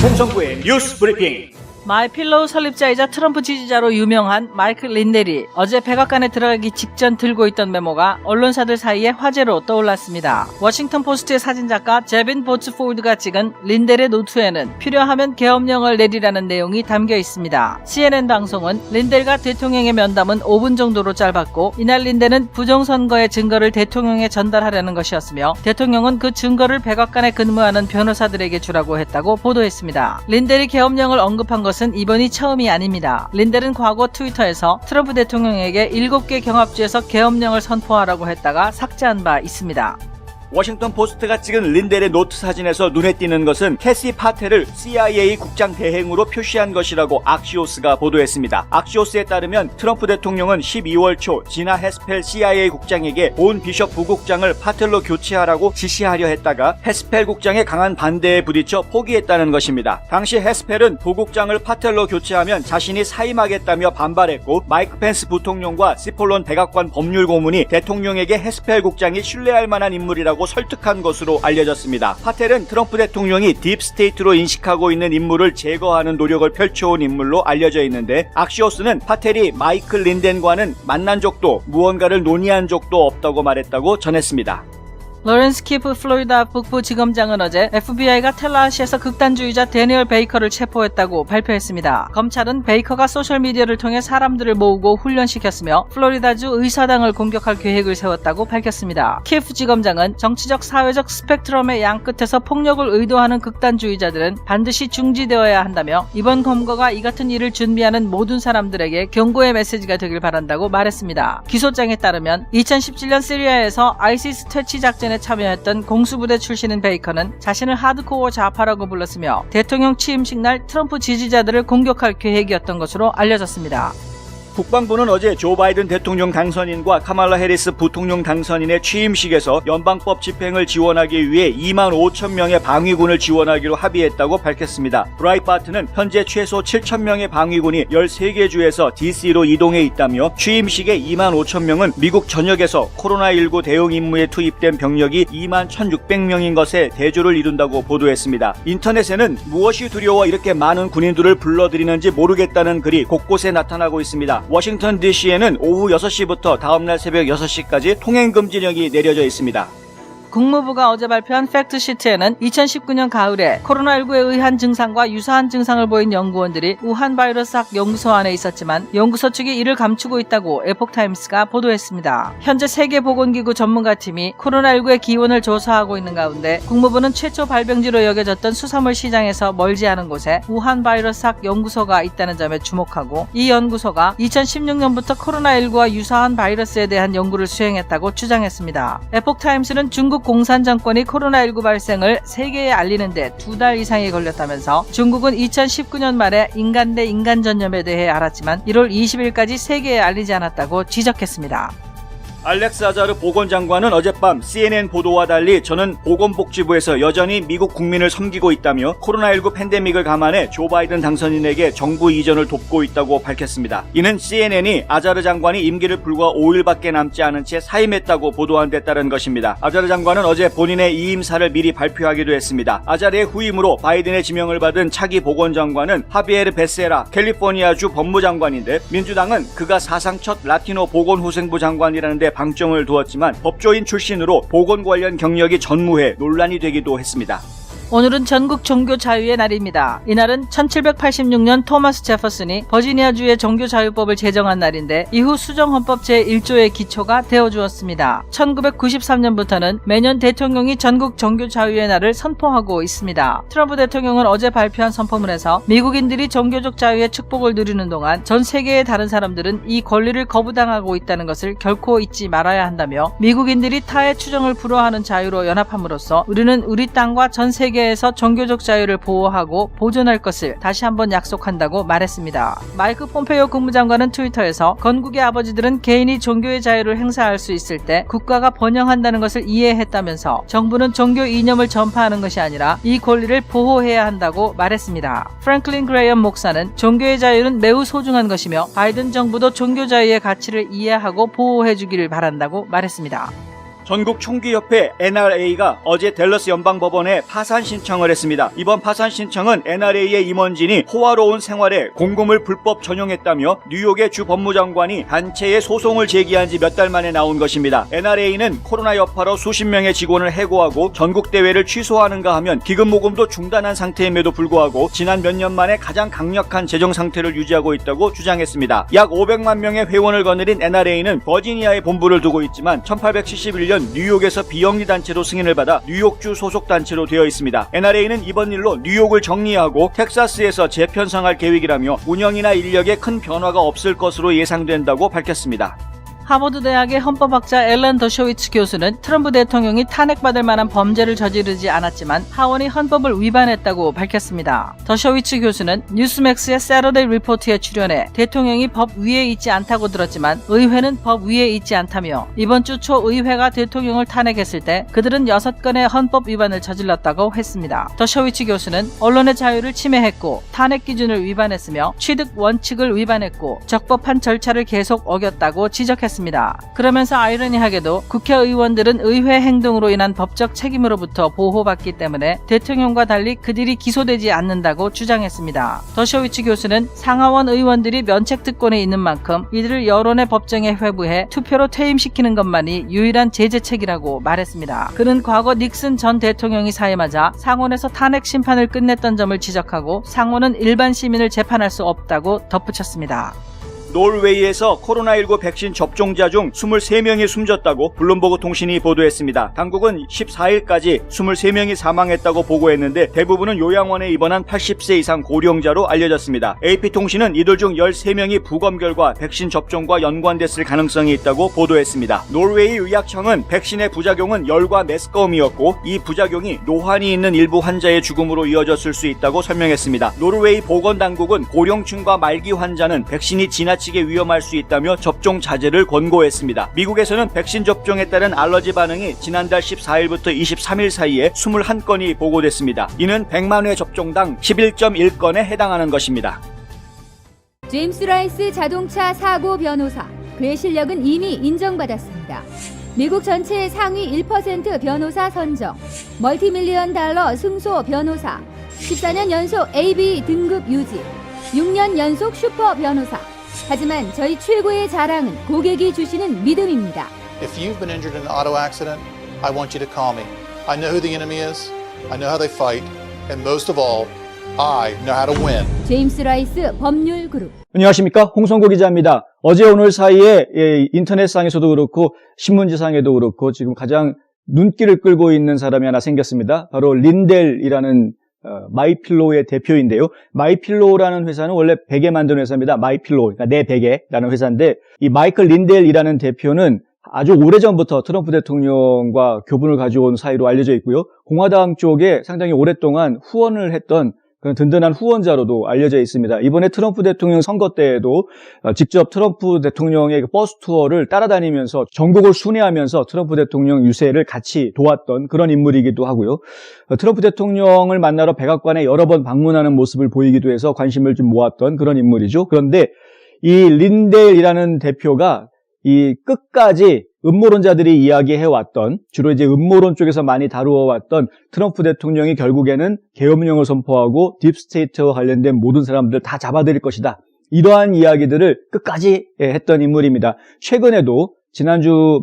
송성구의 뉴스 브리핑. 마이필로우 설립자이자 트럼프 지지자로 유명한 마이클 린델이 어제 백악관에 들어가기 직전 들고 있던 메모가 언론사들 사이에 화제로 떠올랐습니다. 워싱턴 포스트의 사진작가 제빈 보츠포드가 찍은 린델의 노트에는 필요하면 계엄령을 내리라는 내용이 담겨 있습니다. CNN 방송은 린델과 대통령의 면담은 5분 정도로 짧았고 이날 린델은 부정선거의 증거를 대통령에 전달하려는 것이었으며 대통령은 그 증거를 백악관에 근무하는 변호사들에게 주라고 했다고 보도했습니다. 린델이 계엄령을 언급한 것은 이번이 처음이 아닙니다. 린델은 과거 트위터에서 트럼프 대통령에게 7개 경합주에서 계엄령을 선포하라고 했다가 삭제한 바 있습니다. 워싱턴 포스트가 찍은 린델의 노트 사진에서 눈에 띄는 것은 캐시 파텔을 CIA 국장 대행으로 표시한 것이라고 악시오스가 보도했습니다. 악시오스에 따르면 트럼프 대통령은 12월 초 지나 헤스펠 CIA 국장에게 본 비숍 부국장을 파텔로 교체하라고 지시하려 했다가 헤스펠 국장의 강한 반대에 부딪혀 포기했다는 것입니다. 당시 헤스펠은 부국장을 파텔로 교체하면 자신이 사임하겠다며 반발했고 마이크 펜스 부통령과 시폴론 백악관 법률고문이 대통령에게 헤스펠 국장이 신뢰할 만한 인물이라고 설득한 것으로 알려졌습니다. 파텔은 트럼프 대통령이 딥스테이트로 인식하고 있는 인물을 제거하는 노력을 펼쳐온 인물로 알려져 있는데 악시오스는 파텔이 마이클 린덴과는 만난 적도 무언가를 논의한 적도 없다고 말했다고 전했습니다. 로렌스 키프 플로리다 북부지검장은 어제 FBI가 텔라시에서 극단주의자 데니얼 베이커를 체포했다고 발표했습니다. 검찰은 베이커가 소셜미디어를 통해 사람들을 모으고 훈련시켰으며 플로리다주 의사당을 공격할 계획을 세웠다고 밝혔습니다. 키프 지검장은 정치적 사회적 스펙트럼의 양끝에서 폭력을 의도하는 극단주의자들은 반드시 중지되어야 한다며 이번 검거가 이 같은 일을 준비하는 모든 사람들에게 경고의 메시지가 되길 바란다고 말했습니다. 기소장에 따르면 2017년 시리아에서 아이시스 퇴치 작전에 참여했던 공수부대 출신인 베이커는 자신을 하드코어 좌파라고 불렀으며 대통령 취임식 날 트럼프 지지자들을 공격할 계획이었던 것으로 알려졌습니다. 국방부는 어제 조 바이든 대통령 당선인과 카말라 해리스 부통령 당선인의 취임식에서 연방법 집행을 지원하기 위해 2만 5천 명의 방위군을 지원하기로 합의했다고 밝혔습니다. 브라이트바트는 현재 최소 7천 명의 방위군이 13개 주에서 DC로 이동해 있다며 취임식의 2만 5천 명은 미국 전역에서 코로나19 대응 임무에 투입된 병력이 2만 1,600명인 것에 대조를 이룬다고 보도했습니다. 인터넷에는 무엇이 두려워 이렇게 많은 군인들을 불러들이는지 모르겠다는 글이 곳곳에 나타나고 있습니다. 워싱턴 DC에는 오후 6시부터 다음날 새벽 6시까지 통행금지령이 내려져 있습니다. 국무부가 어제 발표한 팩트시트에는 2019년 가을에 코로나19에 의한 증상과 유사한 증상을 보인 연구원들이 우한 바이러스학 연구소 안에 있었지만 연구소 측이 이를 감추고 있다고 에폭타임스가 보도했습니다. 현재 세계보건기구 전문가팀이 코로나19의 기원을 조사하고 있는 가운데 국무부는 최초 발병지로 여겨졌던 수산물 시장에서 멀지 않은 곳에 우한 바이러스학 연구소가 있다는 점에 주목하고 이 연구소가 2016년부터 코로나19와 유사한 바이러스에 대한 연구를 수행했다고 주장했습니다. 에폭타임스는 중국 공산 정권이 코로나19 발생을 세계에 알리는데 2달 이상이 걸렸다면서 중국은 2019년 말에 인간 대 인간 전염에 대해 알았지만 1월 20일까지 세계에 알리지 않았다고 지적했습니다. 알렉스 아자르 보건장관은 어젯밤 CNN 보도와 달리 저는 보건복지부에서 여전히 미국 국민을 섬기고 있다며 코로나19 팬데믹을 감안해 조 바이든 당선인에게 정부 이전을 돕고 있다고 밝혔습니다. 이는 CNN이 아자르 장관이 임기를 불과 5일밖에 남지 않은 채 사임했다고 보도한 데 따른 것입니다. 아자르 장관은 어제 본인의 이임사를 미리 발표하기도 했습니다. 아자르의 후임으로 바이든의 지명을 받은 차기 보건장관은 하비에르 베세라 캘리포니아주 법무장관인데 민주당은 그가 사상 첫 라티노 보건후생부 장관이라는 데 방점을 두었지만 법조인 출신으로 보건 관련 경력이 전무해 논란이 되기도 했습니다. 오늘은 전국 종교 자유의 날입니다. 이날은 1786년 토마스 제퍼슨이 버지니아주의 종교자유법을 제정한 날인데 이후 수정헌법 제1조의 기초가 되어주었습니다. 1993년부터는 매년 대통령이 전국 종교자유의 날을 선포하고 있습니다. 트럼프 대통령은 어제 발표한 선포문에서 미국인들이 종교적 자유의 축복을 누리는 동안 전 세계의 다른 사람들은 이 권리를 거부당하고 있다는 것을 결코 잊지 말아야 한다며 미국인들이 타의 추정을 불허하는 자유로 연합함으로써 우리는 우리 땅과 전 세계 세계에서 종교적 자유를 보호하고 보존할 것을 다시 한번 약속한다고 말했습니다. 마이크 폼페이오 국무장관은 트위터에서 건국의 아버지들은 개인이 종교의 자유를 행사할 수 있을 때 국가가 번영한다는 것을 이해했다면서 정부는 종교 이념을 전파하는 것이 아니라 이 권리를 보호해야 한다고 말했습니다. 프랭클린 그레이엄 목사는 종교의 자유는 매우 소중한 것이며 바이든 정부도 종교 자유의 가치를 이해하고 보호해주기를 바란다고 말했습니다. 전국 총기협회 NRA가 어제 댈러스 연방법원에 파산 신청을 했습니다. 이번 파산 신청은 NRA의 임원진이 호화로운 생활에 공금을 불법 전용했다며 뉴욕의 주 법무장관이 단체에 소송을 제기한 지 몇 달 만에 나온 것입니다. NRA는 코로나 여파로 수십 명의 직원을 해고하고 전국 대회를 취소하는가 하면 기금 모금도 중단한 상태임에도 불구하고 지난 몇 년 만에 가장 강력한 재정 상태를 유지하고 있다고 주장했습니다. 약 500만 명의 회원을 거느린 NRA는 버지니아에 본부를 두고 있지만 1871년 뉴욕에서 비영리 단체로 승인을 받아 뉴욕주 소속 단체로 되어 있습니다. NRA는 이번 일로 뉴욕을 정리하고 텍사스에서 재편성할 계획이라며 운영이나 인력에 큰 변화가 없을 것으로 예상된다고 밝혔습니다. 하버드 대학의 헌법학자 앨런 더쇼위츠 교수는 트럼프 대통령이 탄핵받을 만한 범죄를 저지르지 않았지만 하원이 헌법을 위반했다고 밝혔습니다. 더쇼위츠 교수는 뉴스맥스의 세러데이 리포트에 출연해 대통령이 법 위에 있지 않다고 들었지만 의회는 법 위에 있지 않다며 이번 주 초 의회가 대통령을 탄핵했을 때 그들은 6건의 헌법 위반을 저질렀다고 했습니다. 더쇼위츠 교수는 언론의 자유를 침해했고 탄핵 기준을 위반했으며 취득 원칙을 위반했고 적법한 절차를 계속 어겼다고 지적했습니다. 그러면서 아이러니하게도 국회의원들은 의회 행동으로 인한 법적 책임으로부터 보호받기 때문에 대통령과 달리 그들이 기소되지 않는다고 주장했습니다. 더쇼위츠 교수는 상하원 의원들이 면책특권에 있는 만큼 이들을 여론의 법정에 회부해 투표로 퇴임시키는 것만이 유일한 제재책이라고 말했습니다. 그는 과거 닉슨 전 대통령이 사임하자 상원에서 탄핵 심판을 끝냈던 점을 지적하고 상원은 일반 시민을 재판할 수 없다고 덧붙였습니다. 노르웨이에서 코로나19 백신 접종자 중 23명이 숨졌다고 블룸버그 통신이 보도했습니다. 당국은 14일까지 23명이 사망했다고 보고했는데 대부분은 요양원에 입원한 80세 이상 고령자로 알려졌습니다. AP통신은 이들 중 13명이 부검 결과 백신 접종과 연관됐을 가능성이 있다고 보도했습니다. 노르웨이 의학청은 백신의 부작용은 열과 메스꺼움이었고 이 부작용이 노환이 있는 일부 환자의 죽음으로 이어졌을 수 있다고 설명했습니다. 노르웨이 보건당국은 고령층과 말기 환자는 백신이 지나치게 위험할 수 있다며 접종 자제를 권고했습니다. 미국에서는 백신 접종에 따른 알러지 반응이 지난달 14일부터 23일 사이에 21건이 보고됐습니다. 이는 100만 회 접종당 11.1건에 해당하는 것입니다. 제임스 라이스 자동차 사고 변호사, 그의 실력은 이미 인정받았습니다. 미국 전체의 상위 1% 변호사 선정, 멀티밀리언 달러 승소 변호사, 14년 연속 AB 등급 유지, 6년 연속 슈퍼 변호사. 하지만 저희 최고의 자랑은 고객이 주시는 믿음입니다. If you've been injured in an auto accident, I want you to call me. I know who the enemy is, I know how they fight, and most of all, I know how to win. 제임스 라이스 법률그룹. 안녕하십니까, 홍성고 기자입니다. 어제 오늘 사이에 인터넷상에서도 그렇고 신문지상에도 그렇고 지금 가장 눈길을 끌고 있는 사람이 하나 생겼습니다. 바로 린델이라는 마이필로우의 대표인데요. 마이필로우라는 회사는 원래 베개 만드는 회사입니다. 마이필로우, 그러니까 내 베개라는 회사인데 이 마이클 린델이라는 대표는 아주 오래전부터 트럼프 대통령과 교분을 가져온 사이로 알려져 있고요. 공화당 쪽에 상당히 오랫동안 후원을 했던 그런 든든한 후원자로도 알려져 있습니다. 이번에 트럼프 대통령 선거 때에도 직접 트럼프 대통령의 버스 투어를 따라다니면서 전국을 순회하면서 트럼프 대통령 유세를 같이 도왔던 그런 인물이기도 하고요. 트럼프 대통령을 만나러 백악관에 여러 번 방문하는 모습을 보이기도 해서 관심을 좀 모았던 그런 인물이죠. 그런데 이 린델이라는 대표가 이 끝까지 음모론자들이 이야기해왔던, 주로 이제 음모론 쪽에서 많이 다루어왔던 트럼프 대통령이 결국에는 계엄령을 선포하고 딥스테이트와 관련된 모든 사람들 다 잡아들일 것이다, 이러한 이야기들을 끝까지 했던 인물입니다. 최근에도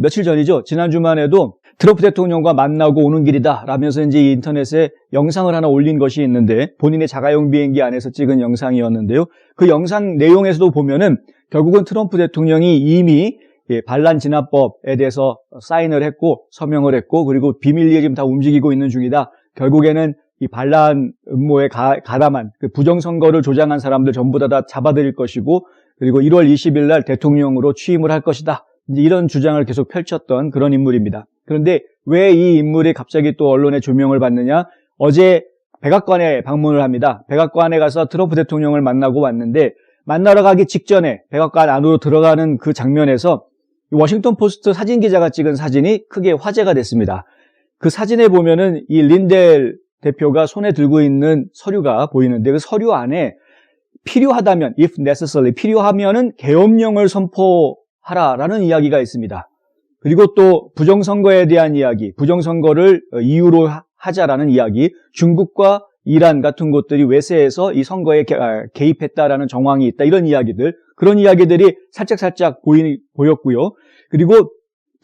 며칠 전이죠. 지난주만 해도 트럼프 대통령과 만나고 오는 길이다 라면서 이제 인터넷에 영상을 하나 올린 것이 있는데, 본인의 자가용 비행기 안에서 찍은 영상이었는데요. 그 영상 내용에서도 보면은 결국은 트럼프 대통령이 이미 반란 진압법에 대해서 사인을 했고 서명을 했고, 그리고 비밀리에 지금 다 움직이고 있는 중이다. 결국에는 이 반란 음모에 가담한 그 부정선거를 조장한 사람들 전부 다 잡아들일 것이고, 그리고 1월 20일 날 대통령으로 취임을 할 것이다. 이제 이런 주장을 계속 펼쳤던 그런 인물입니다. 그런데 왜 이 인물이 갑자기 또 언론의 조명을 받느냐? 어제 백악관에 방문을 합니다. 백악관에 가서 트럼프 대통령을 만나고 왔는데, 만나러 가기 직전에 백악관 안으로 들어가는 그 장면에서 워싱턴 포스트 사진 기자가 찍은 사진이 크게 화제가 됐습니다. 그 사진에 보면은 이 린델 대표가 손에 들고 있는 서류가 보이는데, 그 서류 안에 필요하다면, if necessary, 필요하면은 계엄령을 선포하라라는 이야기가 있습니다. 그리고 또 부정선거에 대한 이야기, 부정선거를 이유로 하자라는 이야기, 중국과 이란 같은 곳들이 외세에서 이 선거에 개입했다라는 정황이 있다. 이런 이야기들, 그런 이야기들이 살짝 보였고요. 그리고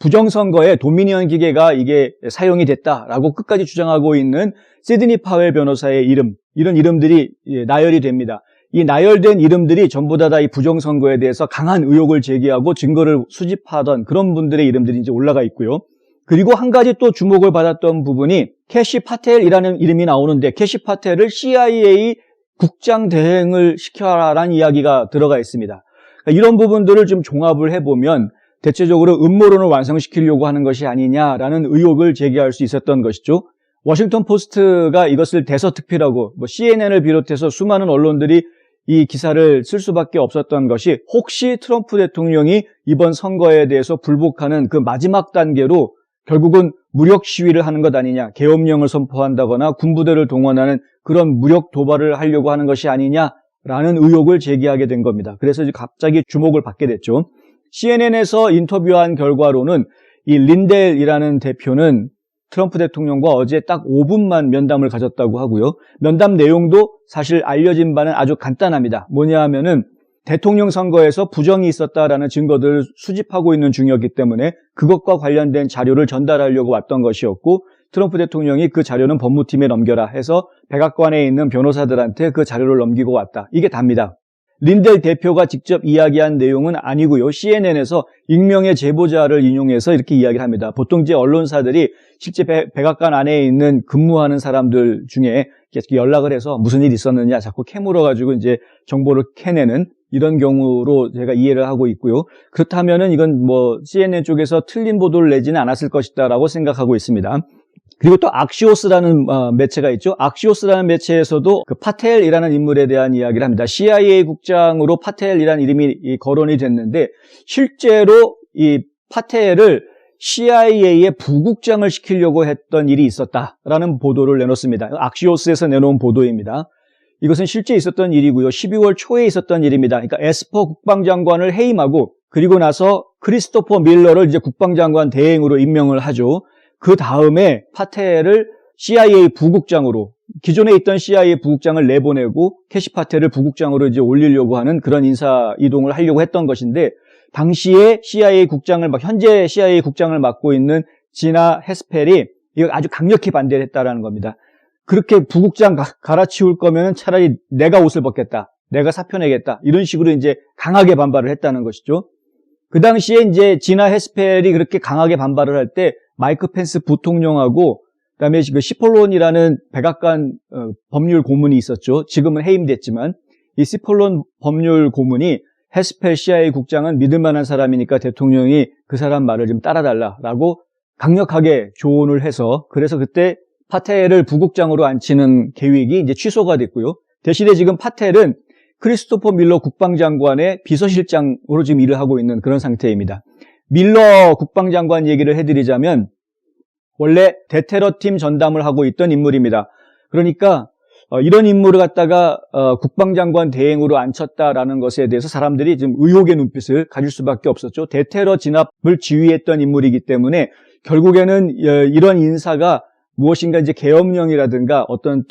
부정선거에 도미니언 기계가 이게 사용이 됐다라고 끝까지 주장하고 있는 시드니 파웰 변호사의 이름, 이런 이름들이 나열이 됩니다. 이 나열된 이름들이 전부 다 이 부정선거에 대해서 강한 의혹을 제기하고 증거를 수집하던 그런 분들의 이름들이 이제 올라가 있고요. 그리고 한 가지 또 주목을 받았던 부분이 캐시 파텔이라는 이름이 나오는데, 캐시 파텔을 CIA 국장 대행을 시켜라라는 이야기가 들어가 있습니다. 그러니까 이런 부분들을 좀 종합을 해보면 대체적으로 음모론을 완성시키려고 하는 것이 아니냐라는 의혹을 제기할 수 있었던 것이죠. 워싱턴 포스트가 이것을 대서특필하고 CNN을 비롯해서 수많은 언론들이 이 기사를 쓸 수밖에 없었던 것이, 혹시 트럼프 대통령이 이번 선거에 대해서 불복하는 그 마지막 단계로 결국은 무력 시위를 하는 것 아니냐, 계엄령을 선포한다거나 군부대를 동원하는 그런 무력 도발을 하려고 하는 것이 아니냐라는 의혹을 제기하게 된 겁니다. 그래서 이제 갑자기 주목을 받게 됐죠. CNN에서 인터뷰한 결과로는 이 린델이라는 대표는 트럼프 대통령과 어제 딱 5분만 면담을 가졌다고 하고요. 면담 내용도 사실 알려진 바는 아주 간단합니다. 뭐냐 하면은 대통령 선거에서 부정이 있었다라는 증거들을 수집하고 있는 중이었기 때문에 그것과 관련된 자료를 전달하려고 왔던 것이었고, 트럼프 대통령이 그 자료는 법무팀에 넘겨라 해서 백악관에 있는 변호사들한테 그 자료를 넘기고 왔다. 이게 답니다. 린델 대표가 직접 이야기한 내용은 아니고요. CNN에서 익명의 제보자를 인용해서 이렇게 이야기를 합니다. 보통 이제 언론사들이 실제 백악관 안에 있는 근무하는 사람들 중에 연락을 해서 무슨 일이 있었느냐 자꾸 캐물어가지고 이제 정보를 캐내는 이런 경우로 제가 이해를 하고 있고요. 그렇다면은 이건 CNN 쪽에서 틀린 보도를 내지는 않았을 것이다라고 생각하고 있습니다. 그리고 또 악시오스라는 매체가 있죠. 악시오스라는 매체에서도 그 파텔이라는 인물에 대한 이야기를 합니다. CIA 국장으로 파텔이라는 이름이 거론이 됐는데, 실제로 이 파텔을 CIA의 부국장을 시키려고 했던 일이 있었다라는 보도를 내놓습니다. 악시오스에서 내놓은 보도입니다. 이것은 실제 있었던 일이고요. 12월 초에 있었던 일입니다. 그러니까 에스퍼 국방장관을 해임하고, 그리고 나서 크리스토퍼 밀러를 이제 국방장관 대행으로 임명을 하죠. 그 다음에 파텔을 CIA 부국장으로, 기존에 있던 CIA 부국장을 내보내고 캐시 파텔을 부국장으로 이제 올리려고 하는 그런 인사 이동을 하려고 했던 것인데, 당시에 CIA 국장을 현재 CIA 국장을 맡고 있는 지나 헤스펠이 이거 아주 강력히 반대를 했다라는 겁니다. 그렇게 부국장 갈아치울 거면 차라리 내가 옷을 벗겠다, 내가 사표 내겠다, 이런 식으로 이제 강하게 반발을 했다는 것이죠. 그 당시에 이제 지나 헤스펠이 그렇게 강하게 반발을 할 때 마이크 펜스 부통령하고 그다음에 그 시폴론이라는 백악관 법률 고문이 있었죠. 지금은 해임됐지만 이 시폴론 법률 고문이 헤스펠 CIA 국장은 믿을 만한 사람이니까 대통령이 그 사람 말을 좀 따라달라라고 강력하게 조언을 해서, 그래서 그때 파텔을 부국장으로 앉히는 계획이 이제 취소가 됐고요. 대신에 지금 파텔은 크리스토퍼 밀러 국방장관의 비서실장으로 지금 일을 하고 있는 그런 상태입니다. 밀러 국방장관 얘기를 해드리자면 원래 대테러팀 전담을 하고 있던 인물입니다. 그러니까 이런 인물을 갖다가 국방장관 대행으로 앉혔다라는 것에 대해서 사람들이 지금 의혹의 눈빛을 가질 수밖에 없었죠. 대테러 진압을 지휘했던 인물이기 때문에 결국에는 이런 인사가 무엇인가 이제 계엄령이라든가 어떤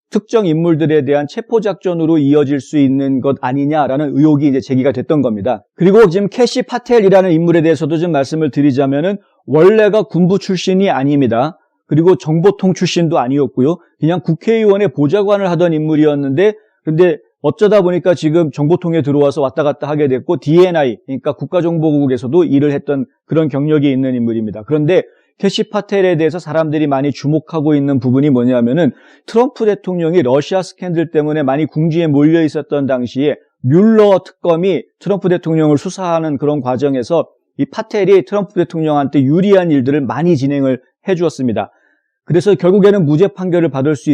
특정 인물들에 대한 체포작전으로 이어질 수 있는 것 아니냐라는 의혹이 이제 제기가 됐던 겁니다. 그리고 지금 캐시 파텔이라는 인물에 대해서도 좀 말씀을 드리자면은 원래가 군부 출신이 아닙니다. 그리고 정보통 출신도 아니었고요. 그냥 국회의원의 보좌관을 하던 인물이었는데, 그런데 어쩌다 보니까 지금 정보통에 들어와서 왔다 갔다 하게 됐고, DNI, 그러니까 국가정보국에서도 일을 했던 그런 경력이 있는 인물입니다. 그런데 캐시 파텔에 대해서 사람들이 많이 주목하고 있는 부분이 뭐냐면은 트럼프 대통령이 러시아 스캔들 때문에 많이 궁지에 몰려 있었던 당시에 뮬러 특검이 트럼프 대통령을 수사하는 그런 과정에서 이 파텔이 트럼프 대통령한테 유리한 일들을 많이 진행을 해주었습니다. 그래서 결국에는 무죄 판결을 받을 수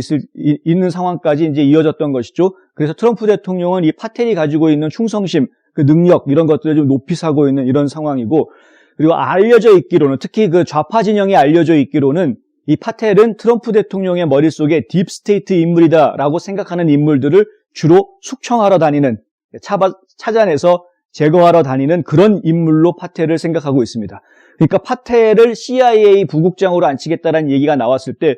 있는 상황까지 이제 이어졌던 것이죠. 그래서 트럼프 대통령은 이 파텔이 가지고 있는 충성심, 그 능력, 이런 것들을 좀 높이 사고 있는 이런 상황이고, 그리고 알려져 있기로는, 특히 그 좌파 진영이 알려져 있기로는 이 파텔은 트럼프 대통령의 머릿속에 딥스테이트 인물이다라고 생각하는 인물들을 주로 숙청하러 다니는, 찾아내서 제거하러 다니는 그런 인물로 파텔을 생각하고 있습니다. 그러니까 파텔을 CIA 부국장으로 앉히겠다는 얘기가 나왔을 때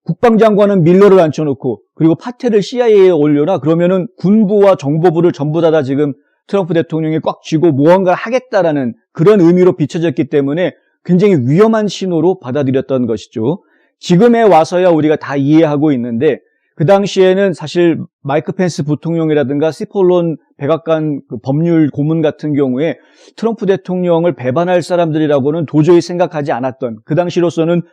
국방장관은 밀러를 앉혀놓고 그리고 파텔을 CIA에 올려놔? 그러면은 군부와 정보부를 전부 다 지금 트럼프 대통령이 꽉 쥐고 무언가를 하겠다라는 그런 의미로 비춰졌기 때문에 굉장히 위험한 신호로 받아들였던 것이죠. 지금에 와서야 우리가 다 이해하고 있는데 그 당시에는 사실 마이크 펜스 부통령이라든가 시폴론 백악관 법률 고문 같은 경우에 트럼프 대통령을 배반할 사람들이라고는 도저히 생각하지 않았던, 그 당시로서는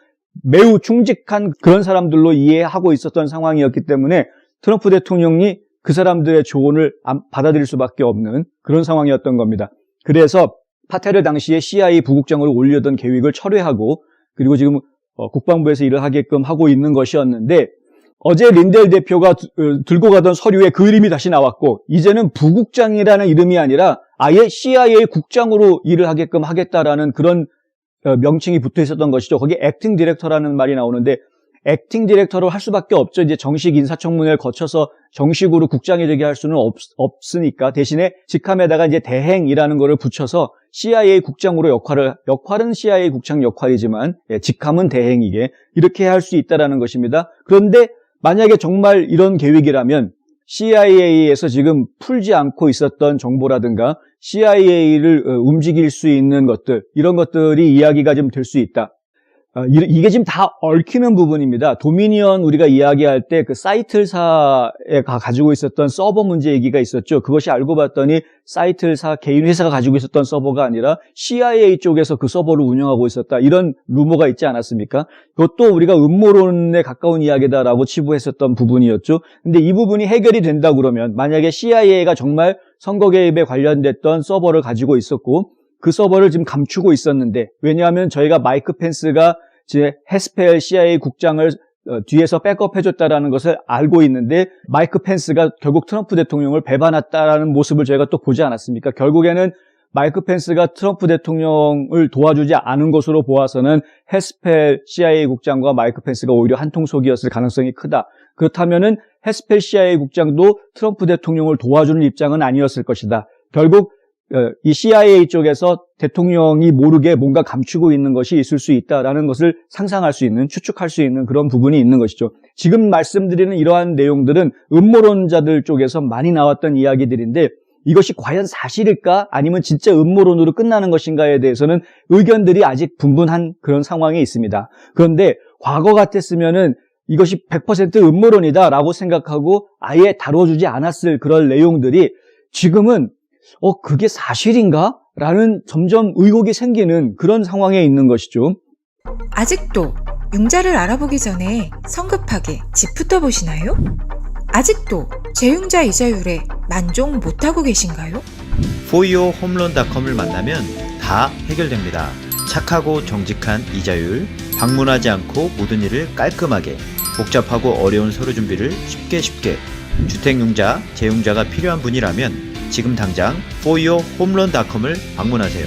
매우 충직한 그런 사람들로 이해하고 있었던 상황이었기 때문에 트럼프 대통령이 그 사람들의 조언을 받아들일 수밖에 없는 그런 상황이었던 겁니다. 그래서 파텔을 당시에 CIA 부국장으로 올리려던 계획을 철회하고 그리고 지금 국방부에서 일을 하게끔 하고 있는 것이었는데, 어제 린델 대표가 들고 가던 서류에 그 이름이 다시 나왔고 이제는 부국장이라는 이름이 아니라 아예 CIA 국장으로 일을 하게끔 하겠다라는 그런 명칭이 붙어 있었던 것이죠. 거기에 액팅 디렉터라는 말이 나오는데 액팅 디렉터로 할 수밖에 없죠. 이제 정식 인사청문회를 거쳐서 정식으로 국장이 되게 할 수는 없으니까 대신에 직함에다가 이제 대행이라는 거를 붙여서 CIA 국장으로 역할은 CIA 국장 역할이지만 직함은 대행이게 이렇게 할 수 있다라는 것입니다. 그런데 만약에 정말 이런 계획이라면 CIA에서 지금 풀지 않고 있었던 정보라든가 CIA를 움직일 수 있는 것들, 이런 것들이 이야기가 좀 될 수 있다. 이게 지금 다 얽히는 부분입니다. 도미니언 우리가 이야기할 때 그 사이틀사에 가지고 있었던 서버 문제 얘기가 있었죠. 그것이 알고 봤더니 사이틀사 개인 회사가 가지고 있었던 서버가 아니라 CIA 쪽에서 그 서버를 운영하고 있었다. 이런 루머가 있지 않았습니까? 그것도 우리가 음모론에 가까운 이야기다라고 치부했었던 부분이었죠. 근데 이 부분이 해결이 된다 그러면 만약에 CIA가 정말 선거 개입에 관련됐던 서버를 가지고 있었고 그 서버를 지금 감추고 있었는데, 왜냐하면 저희가 마이크 펜스가 이제 헤스펠 CIA 국장을 뒤에서 백업해줬다라는 것을 알고 있는데 마이크 펜스가 결국 트럼프 대통령을 배반했다라는 모습을 저희가 또 보지 않았습니까? 결국에는 마이크 펜스가 트럼프 대통령을 도와주지 않은 것으로 보아서는 헤스펠 CIA 국장과 마이크 펜스가 오히려 한통속이었을 가능성이 크다. 그렇다면은 헤스펠 CIA 국장도 트럼프 대통령을 도와주는 입장은 아니었을 것이다. 결국 이 CIA 쪽에서 대통령이 모르게 뭔가 감추고 있는 것이 있을 수 있다라는 것을 상상할 수 있는, 추측할 수 있는 그런 부분이 있는 것이죠. 지금 말씀드리는 이러한 내용들은 음모론자들 쪽에서 많이 나왔던 이야기들인데 이것이 과연 사실일까 아니면 진짜 음모론으로 끝나는 것인가에 대해서는 의견들이 아직 분분한 그런 상황에 있습니다. 그런데 과거 같았으면은 이것이 100% 음모론이다라고 생각하고 아예 다뤄주지 않았을 그런 내용들이 지금은 그게 사실인가? 라는 점점 의혹이 생기는 그런 상황에 있는 것이죠. 아직도 융자를 알아보기 전에 성급하게 집부터 보시나요? 아직도 재융자 이자율에 만족 못하고 계신가요? foyohomeloan.com을 만나면 다 해결됩니다. 착하고 정직한 이자율, 방문하지 않고 모든 일을 깔끔하게, 복잡하고 어려운 서류 준비를 쉽게 주택융자, 재융자가 필요한 분이라면 지금 당장 foyohomeloan.com을 방문하세요.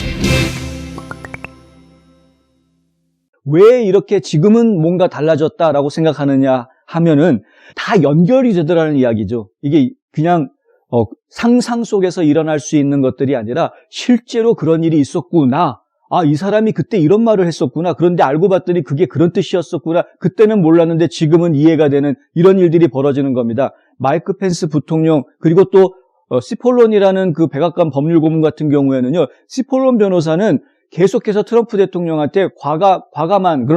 왜 이렇게 지금은 뭔가 달라졌다라고 생각하느냐 하면은 다 연결이 되더라는 이야기죠. 이게 그냥 상상 속에서 일어날 수 있는 것들이 아니라 실제로 그런 일이 있었구나. 이 사람이 그때 이런 말을 했었구나. 그런데 알고 봤더니 그게 그런 뜻이었었구나. 그때는 몰랐는데 지금은 이해가 되는 이런 일들이 벌어지는 겁니다. 마이크 펜스 부통령 그리고 또 시폴론이라는 그 백악관 법률 고문 같은 경우에는요, 시폴론 변호사는 계속해서 트럼프 대통령한테 과감한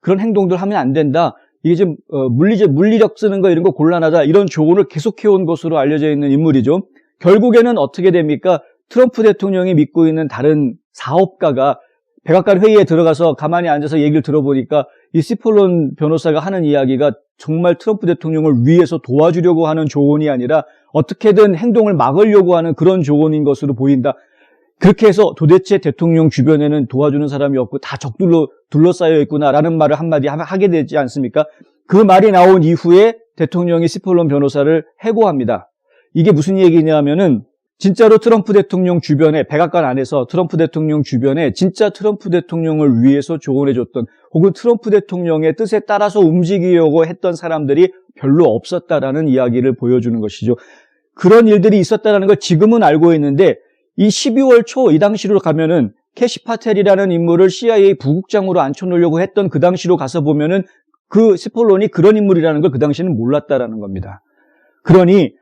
그런 행동들 하면 안 된다. 이게 지금 물리력 쓰는 거 이런 거 곤란하다. 이런 조언을 계속해온 것으로 알려져 있는 인물이죠. 결국에는 어떻게 됩니까? 트럼프 대통령이 믿고 있는 다른 사업가가 백악관 회의에 들어가서 가만히 앉아서 얘기를 들어보니까 이 시폴론 변호사가 하는 이야기가 정말 트럼프 대통령을 위해서 도와주려고 하는 조언이 아니라 어떻게든 행동을 막으려고 하는 그런 조언인 것으로 보인다. 그렇게 해서 도대체 대통령 주변에는 도와주는 사람이 없고 다 적들로 둘러싸여 있구나라는 말을 한마디 하게 되지 않습니까? 그 말이 나온 이후에 대통령이 시폴론 변호사를 해고합니다. 이게 무슨 얘기냐면은 진짜로 트럼프 대통령 주변에, 백악관 안에서 트럼프 대통령 주변에 진짜 트럼프 대통령을 위해서 조언해줬던 혹은 트럼프 대통령의 뜻에 따라서 움직이려고 했던 사람들이 별로 없었다라는 이야기를 보여주는 것이죠. 그런 일들이 있었다는 걸 지금은 알고 있는데 이 12월 초 이 당시로 가면은 캐시 파텔이라는 인물을 CIA 부국장으로 앉혀놓으려고 했던 그 당시로 가서 보면은 그 스폴론이 그런 인물이라는 걸 그 당시에는 몰랐다라는 겁니다. 그러니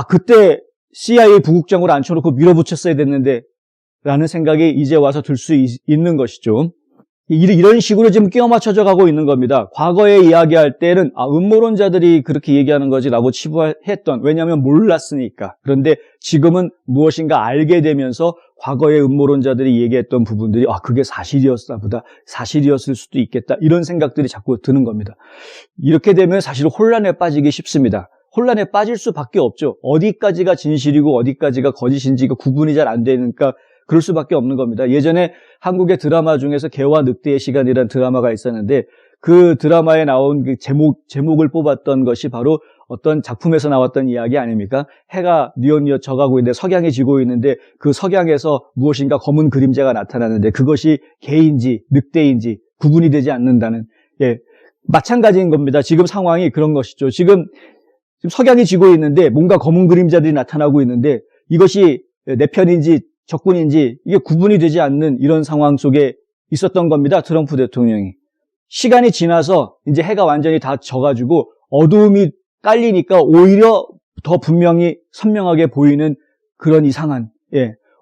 그때 CIA 부국장으로 앉혀놓고 밀어붙였어야 됐는데 라는 생각이 이제 와서 들 수 있는 것이죠. 이런 식으로 지금 끼워 맞춰져 가고 있는 겁니다. 과거에 이야기할 때는 음모론자들이 그렇게 얘기하는 거지라고 치부했던, 왜냐하면 몰랐으니까. 그런데 지금은 무엇인가 알게 되면서 과거의 음모론자들이 얘기했던 부분들이 그게 사실이었나 보다, 사실이었을 수도 있겠다, 이런 생각들이 자꾸 드는 겁니다. 이렇게 되면 사실 혼란에 빠지기 쉽습니다. 혼란에 빠질 수밖에 없죠. 어디까지가 진실이고 어디까지가 거짓인지가 구분이 잘 안 되니까 그럴 수밖에 없는 겁니다. 예전에 한국의 드라마 중에서 개와 늑대의 시간이라는 드라마가 있었는데 그 드라마에 나온 그 제목을 뽑았던 것이 바로 어떤 작품에서 나왔던 이야기 아닙니까? 해가 뉘엿뉘엿 져가고 있는데 석양이 지고 있는데 그 석양에서 무엇인가 검은 그림자가 나타나는데 그것이 개인지 늑대인지 구분이 되지 않는다는, 마찬가지인 겁니다. 지금 상황이 그런 것이죠. 지금 석양이 지고 있는데 뭔가 검은 그림자들이 나타나고 있는데 이것이 내 편인지 적군인지 이게 구분이 되지 않는 이런 상황 속에 있었던 겁니다. 트럼프 대통령이. 시간이 지나서 이제 해가 완전히 다 져가지고 어두움이 깔리니까 오히려 더 분명히 선명하게 보이는 그런 이상한,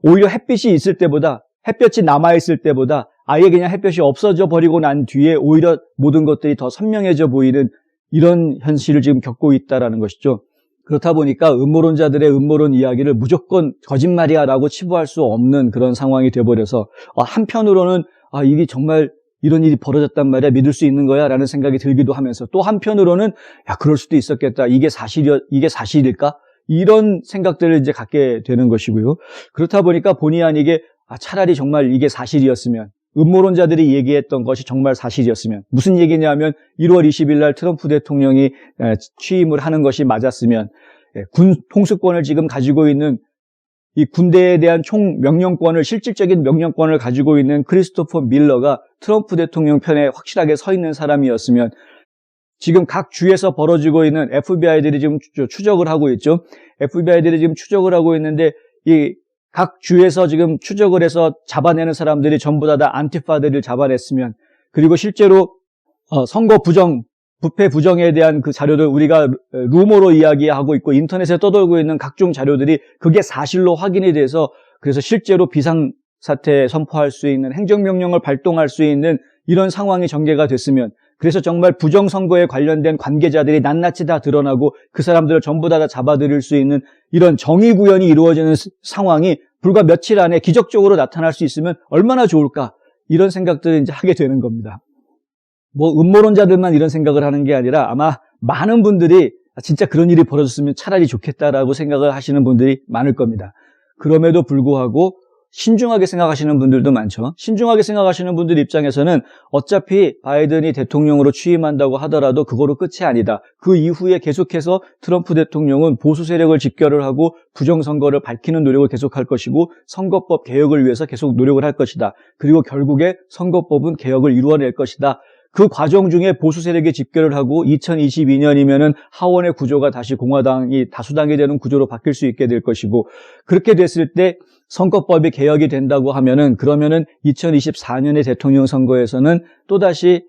오히려 햇빛이 있을 때보다, 햇볕이 남아있을 때보다 아예 그냥 햇볕이 없어져 버리고 난 뒤에 오히려 모든 것들이 더 선명해져 보이는 이런 현실을 지금 겪고 있다라는 것이죠. 그렇다 보니까 음모론자들의 음모론 이야기를 무조건 거짓말이야 라고 치부할 수 없는 그런 상황이 돼버려서 한편으로는 이게 정말 이런 일이 벌어졌단 말이야, 믿을 수 있는 거야 라는 생각이 들기도 하면서 또 한편으로는 그럴 수도 있었겠다, 이게 사실일까? 이런 생각들을 이제 갖게 되는 것이고요. 그렇다 보니까 본의 아니게 차라리 정말 이게 사실이었으면, 음모론자들이 얘기했던 것이 정말 사실이었으면, 무슨 얘기냐면 1월 20일 날 트럼프 대통령이 취임을 하는 것이 맞았으면 군 통수권을 지금 가지고 있는 이 군대에 대한 총 명령권을, 실질적인 명령권을 가지고 있는 크리스토퍼 밀러가 트럼프 대통령 편에 확실하게 서 있는 사람이었으면 지금 각 주에서 벌어지고 있는 FBI들이 지금 추적을 하고 있죠. FBI들이 지금 추적을 하고 있는데 이 각 주에서 지금 추적을 해서 잡아내는 사람들이 전부 다 안티파들을 잡아냈으면, 그리고 실제로 선거 부정, 부패 부정에 대한 그 자료들 우리가 루머로 이야기하고 있고 인터넷에 떠돌고 있는 각종 자료들이 그게 사실로 확인이 돼서 그래서 실제로 비상사태 선포할 수 있는, 행정명령을 발동할 수 있는 이런 상황이 전개가 됐으면, 그래서 정말 부정선거에 관련된 관계자들이 낱낱이 다 드러나고 그 사람들을 전부 다 잡아들일 수 있는 이런 정의 구현이 이루어지는 상황이 불과 며칠 안에 기적적으로 나타날 수 있으면 얼마나 좋을까, 이런 생각들을 이제 하게 되는 겁니다. 음모론자들만 이런 생각을 하는 게 아니라 아마 많은 분들이 진짜 그런 일이 벌어졌으면 차라리 좋겠다라고 생각을 하시는 분들이 많을 겁니다. 그럼에도 불구하고 신중하게 생각하시는 분들도 많죠. 신중하게 생각하시는 분들 입장에서는 어차피 바이든이 대통령으로 취임한다고 하더라도 그거로 끝이 아니다. 그 이후에 계속해서 트럼프 대통령은 보수 세력을 집결을 하고 부정선거를 밝히는 노력을 계속할 것이고 선거법 개혁을 위해서 계속 노력을 할 것이다. 그리고 결국에 선거법은 개혁을 이루어낼 것이다. 그 과정 중에 보수 세력이 집결을 하고 2022년이면은 하원의 구조가 다시 공화당이 다수당이 되는 구조로 바뀔 수 있게 될 것이고, 그렇게 됐을 때 선거법이 개혁이 된다고 하면은, 그러면은 2024년의 대통령 선거에서는 또다시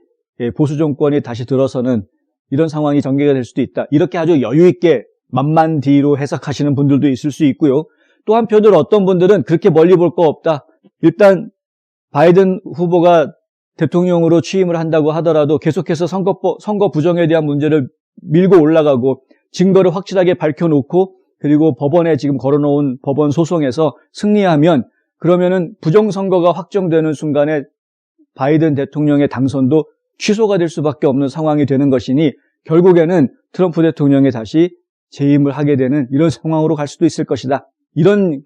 보수 정권이 다시 들어서는 이런 상황이 전개가 될 수도 있다. 이렇게 아주 여유 있게 만만디로 해석하시는 분들도 있을 수 있고요. 또 한편으로 어떤 분들은 그렇게 멀리 볼 거 없다. 일단 바이든 후보가 대통령으로 취임을 한다고 하더라도 계속해서 선거 부정에 대한 문제를 밀고 올라가고 증거를 확실하게 밝혀놓고 그리고 법원에 지금 걸어놓은 법원 소송에서 승리하면, 그러면은 부정선거가 확정되는 순간에 바이든 대통령의 당선도 취소가 될 수밖에 없는 상황이 되는 것이니 결국에는 트럼프 대통령이 다시 재임을 하게 되는 이런 상황으로 갈 수도 있을 것이다. 이런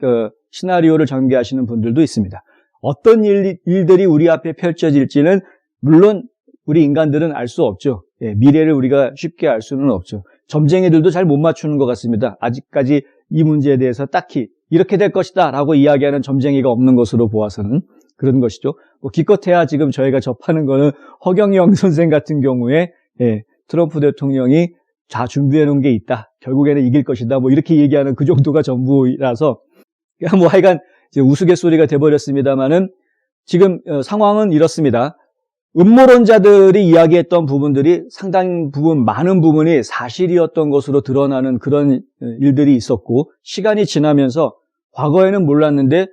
시나리오를 전개하시는 분들도 있습니다. 어떤 일들이 우리 앞에 펼쳐질지는 물론 우리 인간들은 알 수 없죠. 미래를 우리가 쉽게 알 수는 없죠. 점쟁이들도 잘 못 맞추는 것 같습니다. 아직까지 이 문제에 대해서 딱히 이렇게 될 것이다 라고 이야기하는 점쟁이가 없는 것으로 보아서는 그런 것이죠. 기껏해야 지금 저희가 접하는 거는 허경영 선생 같은 경우에 트럼프 대통령이 다 준비해 놓은 게 있다, 결국에는 이길 것이다, 이렇게 얘기하는 그 정도가 전부라서 뭐 하여간 이제 우스갯소리가 돼버렸습니다만은 지금 상황은 이렇습니다. 음모론자들이 이야기했던 부분들이 상당 부분, 많은 부분이 사실이었던 것으로 드러나는 그런 일들이 있었고, 시간이 지나면서 과거에는 몰랐는데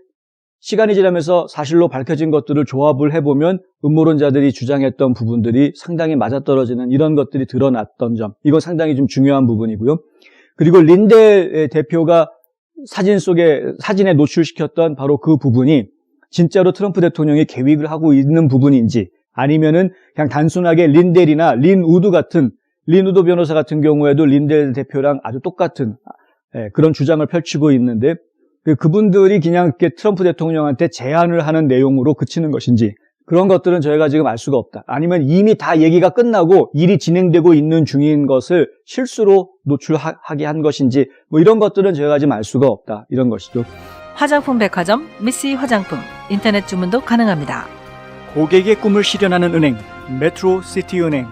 시간이 지나면서 사실로 밝혀진 것들을 조합을 해보면 음모론자들이 주장했던 부분들이 상당히 맞아떨어지는 이런 것들이 드러났던 점, 이건 상당히 좀 중요한 부분이고요. 그리고 린델 대표가 사진에 노출시켰던 바로 그 부분이 진짜로 트럼프 대통령이 계획을 하고 있는 부분인지, 아니면은 그냥 단순하게 린델이나 린 우드 변호사 같은 경우에도 린델 대표랑 아주 똑같은 그런 주장을 펼치고 있는데, 그분들이 그냥 이렇게 트럼프 대통령한테 제안을 하는 내용으로 그치는 것인지, 그런 것들은 저희가 지금 알 수가 없다. 아니면 이미 다 얘기가 끝나고 일이 진행되고 있는 중인 것을 실수로 노출하게 한 것인지, 뭐 이런 것들은 저희가 지금 알 수가 없다. 이런 것이죠. 화장품 백화점 미씨 화장품 인터넷 주문도 가능합니다. 고객의 꿈을 실현하는 은행, 메트로시티은행.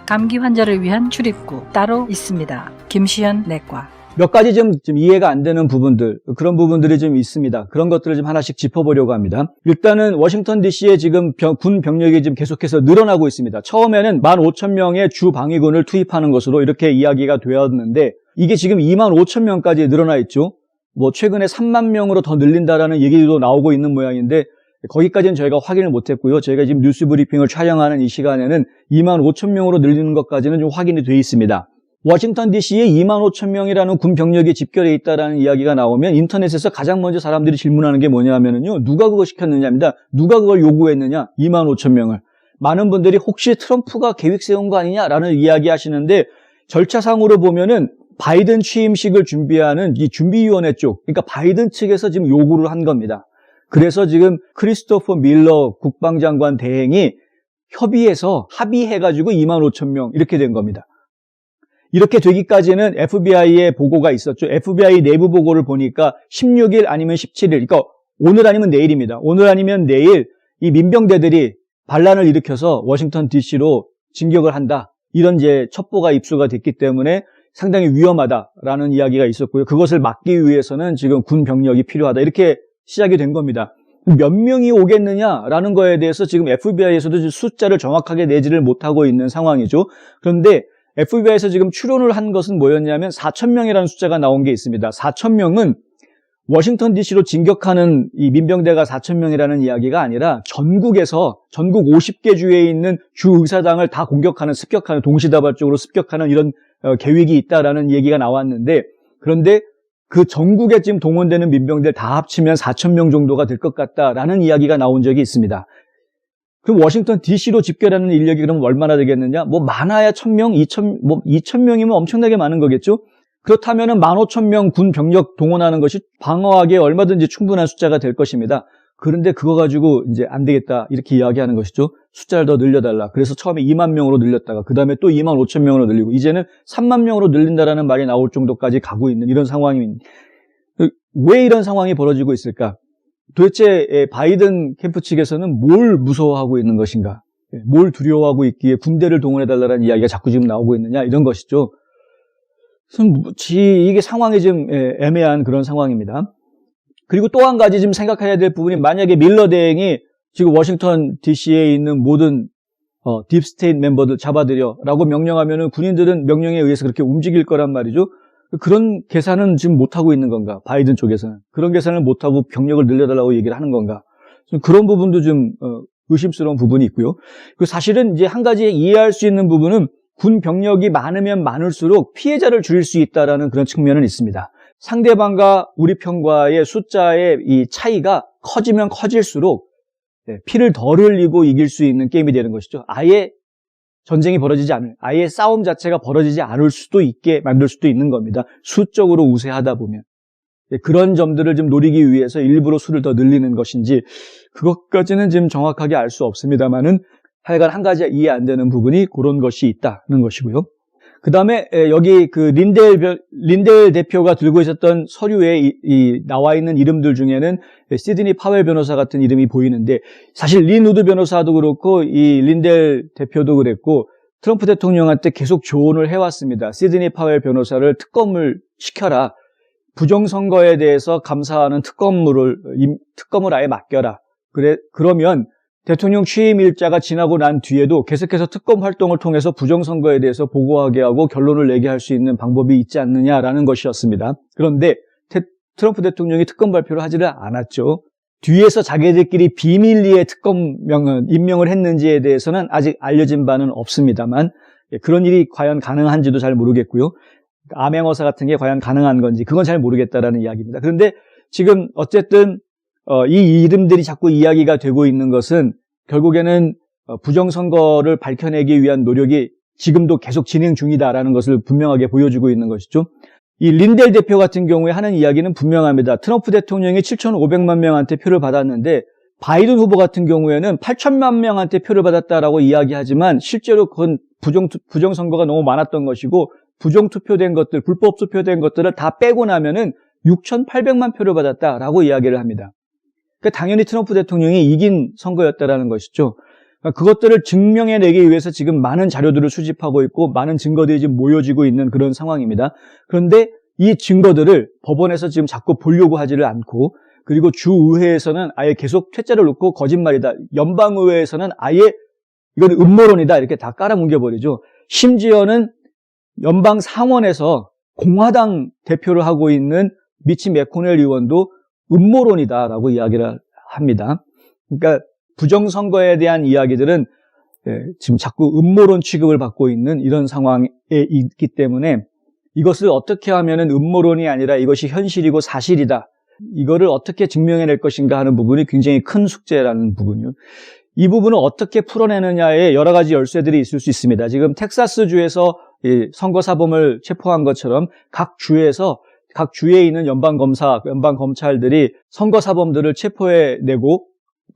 감기 환자를 위한 출입구 따로 있습니다. 김시현 내과. 몇 가지 좀 이해가 안 되는 부분들, 그런 부분들이 좀 있습니다. 그런 것들을 좀 하나씩 짚어보려고 합니다. 일단은 워싱턴 DC에 지금 군 병력이 지금 계속해서 늘어나고 있습니다. 처음에는 15,000명의 주 방위군을 투입하는 것으로 이렇게 이야기가 되었는데, 이게 지금 25,000명까지 늘어나 있죠. 뭐 최근에 3만 명으로 더 늘린다라는 얘기도 나오고 있는 모양인데, 거기까지는 저희가 확인을 못했고요. 저희가 지금 뉴스 브리핑을 촬영하는 이 시간에는 25,000명으로 늘리는 것까지는 좀 확인이 돼 있습니다. 워싱턴 DC에 25,000명이라는 군 병력이 집결해 있다라는 이야기가 나오면 인터넷에서 가장 먼저 사람들이 질문하는 게 뭐냐면요, 누가 그거 시켰느냐입니다. 누가 그걸 요구했느냐? 25,000명을. 많은 분들이 혹시 트럼프가 계획 세운 거 아니냐라는 이야기 하시는데, 절차상으로 보면은 바이든 취임식을 준비하는 이 준비위원회 쪽, 그러니까 바이든 측에서 지금 요구를 한 겁니다. 그래서 지금 크리스토퍼 밀러 국방장관 대행이 합의해가지고 25,000명 이렇게 된 겁니다. 이렇게 되기까지는 FBI의 보고가 있었죠. FBI 내부 보고를 보니까 16일 아니면 17일, 그러니까 오늘 아니면 내일입니다. 오늘 아니면 내일 이 민병대들이 반란을 일으켜서 워싱턴 DC로 진격을 한다. 이런 이제 첩보가 입수가 됐기 때문에 상당히 위험하다라는 이야기가 있었고요. 그것을 막기 위해서는 지금 군 병력이 필요하다. 이렇게 시작이 된 겁니다. 몇 명이 오겠느냐라는 거에 대해서 지금 FBI에서도 숫자를 정확하게 내지를 못하고 있는 상황이죠. 그런데 FBI에서 지금 추론을 한 것은 뭐였냐면 4,000명이라는 숫자가 나온 게 있습니다. 4,000명은 워싱턴 DC로 진격하는 이 민병대가 4,000명이라는 이야기가 아니라 전국 50개 주에 있는 주 의사당을 다 습격하는, 동시다발적으로 습격하는 이런 계획이 있다라는 얘기가 나왔는데, 그런데 그 전국에 지금 동원되는 민병대를 다 합치면 4,000명 정도가 될 것 같다라는 이야기가 나온 적이 있습니다. 그럼 워싱턴 DC로 집결하는 인력이 그럼 얼마나 되겠느냐? 뭐 많아야 1,000명, 2,000명이면 엄청나게 많은 거겠죠? 그렇다면은 15,000명 군 병력 동원하는 것이 방어하기에 얼마든지 충분한 숫자가 될 것입니다. 그런데 그거 가지고 이제 안 되겠다 이렇게 이야기하는 것이죠. 숫자를 더 늘려달라. 그래서 처음에 2만 명으로 늘렸다가 그 다음에 또 25,000명으로 늘리고 이제는 3만 명으로 늘린다라는 말이 나올 정도까지 가고 있는 이런 상황입니다. 왜 이런 상황이 벌어지고 있을까? 도대체 바이든 캠프 측에서는 뭘 무서워하고 있는 것인가? 뭘 두려워하고 있기에 군대를 동원해달라는 이야기가 자꾸 지금 나오고 있느냐? 이런 것이죠. 이게 상황이 좀 애매한 그런 상황입니다. 그리고 또 한 가지 지금 생각해야 될 부분이, 만약에 밀러 대행이 지금 워싱턴 DC에 있는 모든 딥스테이트 멤버들 잡아들여라고 명령하면은 군인들은 명령에 의해서 그렇게 움직일 거란 말이죠. 그런 계산은 지금 못하고 있는 건가? 바이든 쪽에서는. 그런 계산을 못하고 병력을 늘려달라고 얘기를 하는 건가? 좀 그런 부분도 좀 의심스러운 부분이 있고요. 그 사실은 이제 한 가지 이해할 수 있는 부분은 군 병력이 많으면 많을수록 피해자를 줄일 수 있다라는 그런 측면은 있습니다. 상대방과 우리 편과의 숫자의 이 차이가 커지면 커질수록 피를 덜 흘리고 이길 수 있는 게임이 되는 것이죠. 아예 전쟁이 벌어지지 않을, 아예 싸움 자체가 벌어지지 않을 수도 있게 만들 수도 있는 겁니다. 수적으로 우세하다 보면. 그런 점들을 좀 노리기 위해서 일부러 수를 더 늘리는 것인지 그것까지는 지금 정확하게 알 수 없습니다만은 하여간 한 가지 이해 안 되는 부분이 그런 것이 있다는 것이고요. 그 다음에 여기 그 린델 대표가 들고 있었던 서류에 나와 있는 이름들 중에는 시드니 파웰 변호사 같은 이름이 보이는데, 사실 린 우드 변호사도 그렇고 이 린델 대표도 그랬고 트럼프 대통령한테 계속 조언을 해왔습니다. 시드니 파웰 변호사를 특검을 시켜라. 부정선거에 대해서 감사하는 특검을 아예 맡겨라. 그러면 대통령 취임 일자가 지나고 난 뒤에도 계속해서 특검 활동을 통해서 부정선거에 대해서 보고하게 하고 결론을 내게 할 수 있는 방법이 있지 않느냐라는 것이었습니다. 그런데 트럼프 대통령이 특검 발표를 하지를 않았죠. 뒤에서 자기들끼리 비밀리에 임명을 했는지에 대해서는 아직 알려진 바는 없습니다만 그런 일이 과연 가능한지도 잘 모르겠고요. 암행어사 같은 게 과연 가능한 건지 그건 잘 모르겠다라는 이야기입니다. 그런데 지금 어쨌든 이 이름들이 자꾸 이야기가 되고 있는 것은 결국에는 부정선거를 밝혀내기 위한 노력이 지금도 계속 진행 중이다라는 것을 분명하게 보여주고 있는 것이죠. 이 린델 대표 같은 경우에 하는 이야기는 분명합니다. 트럼프 대통령이 7,500만 명한테 표를 받았는데 바이든 후보 같은 경우에는 8천만 명한테 표를 받았다라고 이야기하지만 실제로 그건 부정선거가 너무 많았던 것이고 부정투표된 것들, 불법 투표된 것들을 다 빼고 나면은 6,800만 표를 받았다라고 이야기를 합니다. 그러니까 당연히 트럼프 대통령이 이긴 선거였다라는 것이죠. 그러니까 그것들을 증명해내기 위해서 지금 많은 자료들을 수집하고 있고 많은 증거들이 지금 모여지고 있는 그런 상황입니다. 그런데 이 증거들을 법원에서 지금 자꾸 보려고 하지를 않고 그리고 주의회에서는 아예 계속 퇴짜를 놓고 거짓말이다. 연방의회에서는 아예 이건 음모론이다. 이렇게 다 깔아뭉개버리죠. 심지어는 연방 상원에서 공화당 대표를 하고 있는 미치 매코넬 의원도 음모론이다라고 이야기를 합니다. 그러니까 부정선거에 대한 이야기들은 지금 자꾸 음모론 취급을 받고 있는 이런 상황에 있기 때문에 이것을 어떻게 하면은 음모론이 아니라 이것이 현실이고 사실이다. 이거를 어떻게 증명해낼 것인가 하는 부분이 굉장히 큰 숙제라는 부분이요. 이 부분을 어떻게 풀어내느냐에 여러 가지 열쇠들이 있을 수 있습니다. 지금 텍사스주에서 선거사범을 체포한 것처럼 각 주에 있는 연방검찰들이 선거사범들을 체포해내고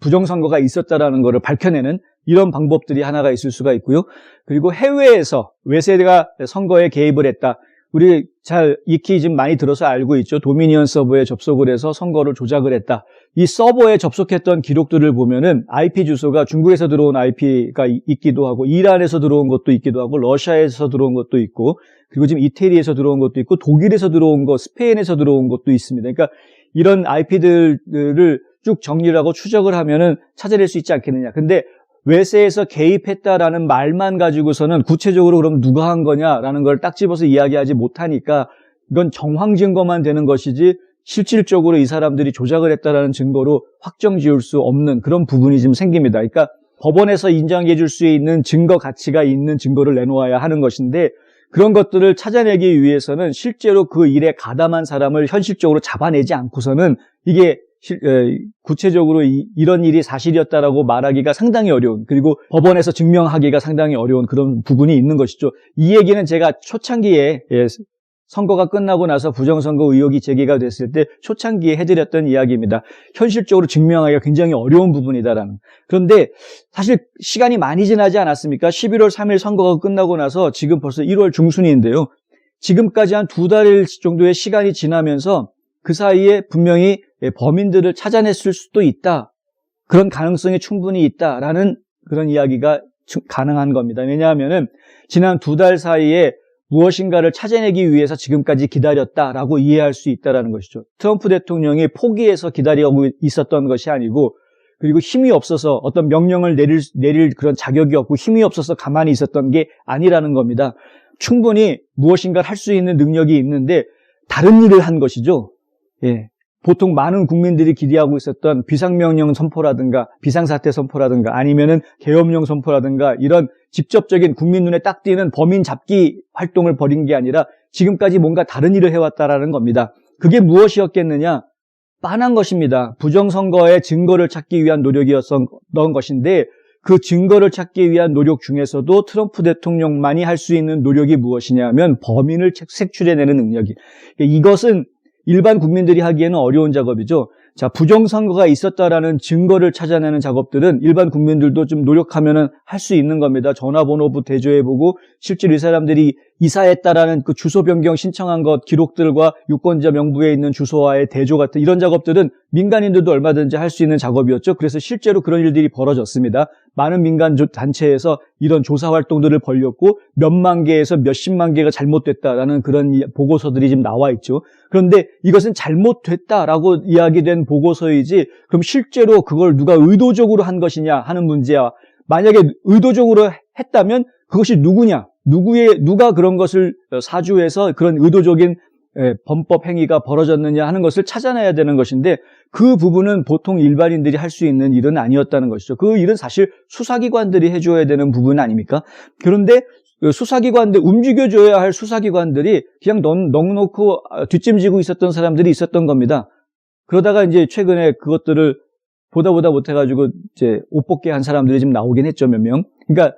부정선거가 있었다라는 것을 밝혀내는 이런 방법들이 하나가 있을 수가 있고요. 그리고 해외에서 외세가 선거에 개입을 했다. 우리 잘 익히 지금 많이 들어서 알고 있죠. 도미니언 서버에 접속을 해서 선거를 조작을 했다. 이 서버에 접속했던 기록들을 보면은 IP 주소가 중국에서 들어온 IP가 있기도 하고 이란에서 들어온 것도 있기도 하고 러시아에서 들어온 것도 있고 그리고 지금 이태리에서 들어온 것도 있고 독일에서 들어온 것, 스페인에서 들어온 것도 있습니다. 그러니까 이런 IP들을 쭉 정리를 하고 추적을 하면은 찾아낼 수 있지 않겠느냐. 근데 외세에서 개입했다라는 말만 가지고서는 구체적으로 그럼 누가 한 거냐라는 걸 딱 집어서 이야기하지 못하니까 이건 정황 증거만 되는 것이지 실질적으로 이 사람들이 조작을 했다라는 증거로 확정 지을 수 없는 그런 부분이 지금 생깁니다. 그러니까 법원에서 인정해 줄 수 있는 증거 가치가 있는 증거를 내놓아야 하는 것인데 그런 것들을 찾아내기 위해서는 실제로 그 일에 가담한 사람을 현실적으로 잡아내지 않고서는 이게 구체적으로 이런 일이 사실이었다라고 말하기가 상당히 어려운 그리고 법원에서 증명하기가 상당히 어려운 그런 부분이 있는 것이죠. 이 얘기는 제가 초창기에 선거가 끝나고 나서 부정선거 의혹이 제기가 됐을 때 초창기에 해드렸던 이야기입니다. 현실적으로 증명하기가 굉장히 어려운 부분이다라는. 그런데 사실 시간이 많이 지나지 않았습니까? 11월 3일 선거가 끝나고 나서 지금 벌써 1월 중순인데요. 지금까지 한 2달 정도의 시간이 지나면서 그 사이에 분명히 범인들을 찾아냈을 수도 있다. 그런 가능성이 충분히 있다라는 그런 이야기가 가능한 겁니다. 왜냐하면은 지난 2달 사이에 무엇인가를 찾아내기 위해서 지금까지 기다렸다라고 이해할 수 있다는 것이죠. 트럼프 대통령이 포기해서 기다리고 있었던 것이 아니고 그리고 힘이 없어서 어떤 명령을 내릴 그런 자격이 없고 힘이 없어서 가만히 있었던 게 아니라는 겁니다. 충분히 무엇인가를 할 수 있는 능력이 있는데 다른 일을 한 것이죠. 보통 많은 국민들이 기대하고 있었던 비상명령 선포라든가 비상사태 선포라든가 아니면은 계엄령 선포라든가 이런 직접적인 국민 눈에 딱 띄는 범인 잡기 활동을 벌인 게 아니라 지금까지 뭔가 다른 일을 해왔다라는 겁니다. 그게 무엇이었겠느냐? 빤한 것입니다. 부정선거의 증거를 찾기 위한 노력이었던 것인데 그 증거를 찾기 위한 노력 중에서도 트럼프 대통령만이 할 수 있는 노력이 무엇이냐면 범인을 색출해내는 능력이. 이것은 일반 국민들이 하기에는 어려운 작업이죠. 자, 부정선거가 있었다라는 증거를 찾아내는 작업들은 일반 국민들도 좀 노력하면은 할 수 있는 겁니다. 전화번호부 대조해보고 실제로 이 사람들이 이사했다라는 그 주소 변경 신청한 것 기록들과 유권자 명부에 있는 주소와의 대조 같은 이런 작업들은 민간인들도 얼마든지 할 수 있는 작업이었죠. 그래서 실제로 그런 일들이 벌어졌습니다. 많은 민간 단체에서 이런 조사 활동들을 벌였고 몇만 개에서 몇십만 개가 잘못됐다라는 그런 보고서들이 지금 나와 있죠. 그런데 이것은 잘못됐다라고 이야기된 보고서이지 그럼 실제로 그걸 누가 의도적으로 한 것이냐 하는 문제야. 만약에 의도적으로 했다면 그것이 누구냐? 누가 그런 것을 사주해서 그런 의도적인 범법 행위가 벌어졌느냐 하는 것을 찾아내야 되는 것인데 그 부분은 보통 일반인들이 할 수 있는 일은 아니었다는 것이죠. 그 일은 사실 수사기관들이 해줘야 되는 부분 아닙니까? 그런데 수사기관들, 움직여줘야 할 수사기관들이 그냥 넉넉고 뒷짐지고 있었던 사람들이 있었던 겁니다. 그러다가 이제 최근에 그것들을 보다 못해가지고 이제 옷 벗게 한 사람들이 지금 나오긴 했죠, 몇 명. 그러니까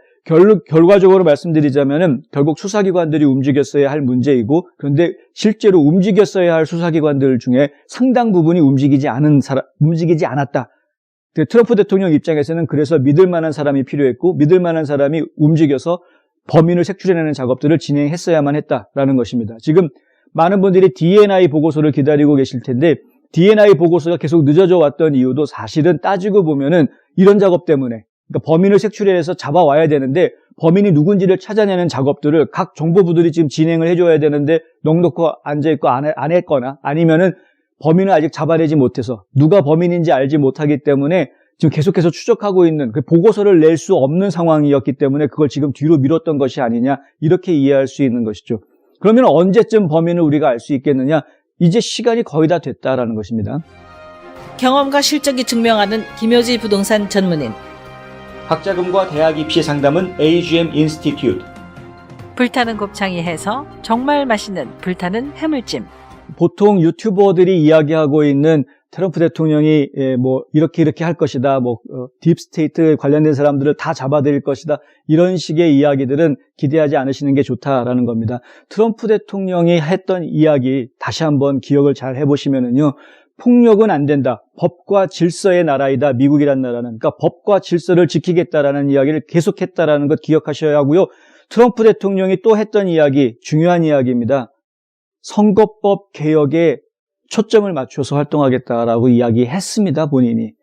결과적으로 말씀드리자면은 결국 수사기관들이 움직였어야 할 문제이고 그런데 실제로 움직였어야 할 수사기관들 중에 상당 부분이 움직이지 않았다. 트럼프 대통령 입장에서는 그래서 믿을 만한 사람이 필요했고 믿을 만한 사람이 움직여서 범인을 색출해내는 작업들을 진행했어야만 했다라는 것입니다. 지금 많은 분들이 D&I 보고서를 기다리고 계실 텐데 D&I 보고서가 계속 늦어져 왔던 이유도 사실은 따지고 보면은 이런 작업 때문에 그러니까 범인을 색출해서 잡아와야 되는데 범인이 누군지를 찾아내는 작업들을 각 정보부들이 지금 진행을 해줘야 되는데 넉넉히 앉아있고 안 했거나 아니면은 범인을 아직 잡아내지 못해서 누가 범인인지 알지 못하기 때문에 지금 계속해서 추적하고 있는 그 보고서를 낼 수 없는 상황이었기 때문에 그걸 지금 뒤로 미뤘던 것이 아니냐 이렇게 이해할 수 있는 것이죠. 그러면 언제쯤 범인을 우리가 알 수 있겠느냐? 이제 시간이 거의 다 됐다라는 것입니다. 경험과 실적이 증명하는 김효지 부동산 전문인. 학자금과 대학 입시 상담은 AGM 인스티튜트. 불타는 곱창이 해서 정말 맛있는 불타는 해물찜. 보통 유튜버들이 이야기하고 있는 트럼프 대통령이 뭐 이렇게 할 것이다, 딥스테이트 관련된 사람들을 다 잡아들일 것이다 이런 식의 이야기들은 기대하지 않으시는 게 좋다라는 겁니다. 트럼프 대통령이 했던 이야기 다시 한번 기억을 잘 해보시면은요. 폭력은 안 된다. 법과 질서의 나라이다. 미국이란 나라는. 그러니까 법과 질서를 지키겠다라는 이야기를 계속했다라는 것 기억하셔야 하고요. 트럼프 대통령이 또 했던 이야기, 중요한 이야기입니다. 선거법 개혁에 초점을 맞춰서 활동하겠다라고 이야기했습니다. 본인이.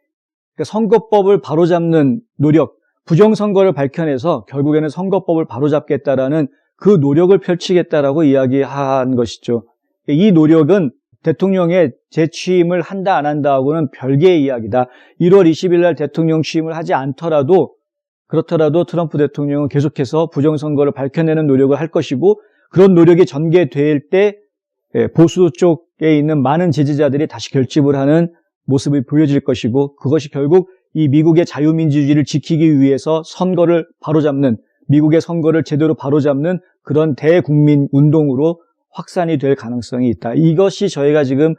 그러니까 선거법을 바로잡는 노력, 부정선거를 밝혀내서 결국에는 선거법을 바로잡겠다라는 그 노력을 펼치겠다라고 이야기한 것이죠. 이 노력은 대통령의 재취임을 한다 안 한다 하고는 별개의 이야기다. 1월 20일 날 대통령 취임을 하지 않더라도 그렇더라도 트럼프 대통령은 계속해서 부정선거를 밝혀내는 노력을 할 것이고 그런 노력이 전개될 때 보수 쪽에 있는 많은 지지자들이 다시 결집을 하는 모습이 보여질 것이고 그것이 결국 이 미국의 자유민주주의를 지키기 위해서 선거를 바로잡는 미국의 선거를 제대로 바로잡는 그런 대국민 운동으로 확산이 될 가능성이 있다. 이것이 저희가 지금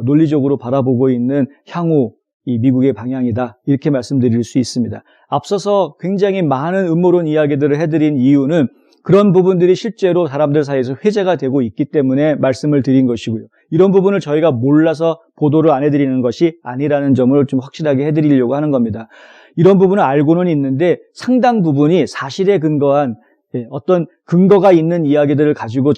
논리적으로 바라보고 있는 향후 이 미국의 방향이다. 이렇게 말씀드릴 수 있습니다. 앞서서 굉장히 많은 음모론 이야기들을 해드린 이유는 그런 부분들이 실제로 사람들 사이에서 회자가 되고 있기 때문에 말씀을 드린 것이고요. 이런 부분을 저희가 몰라서 보도를 안 해드리는 것이 아니라는 점을 좀 확실하게 해드리려고 하는 겁니다. 이런 부분을 알고는 있는데 상당 부분이 사실에 근거한 어떤 근거가 있는 이야기들을 가지고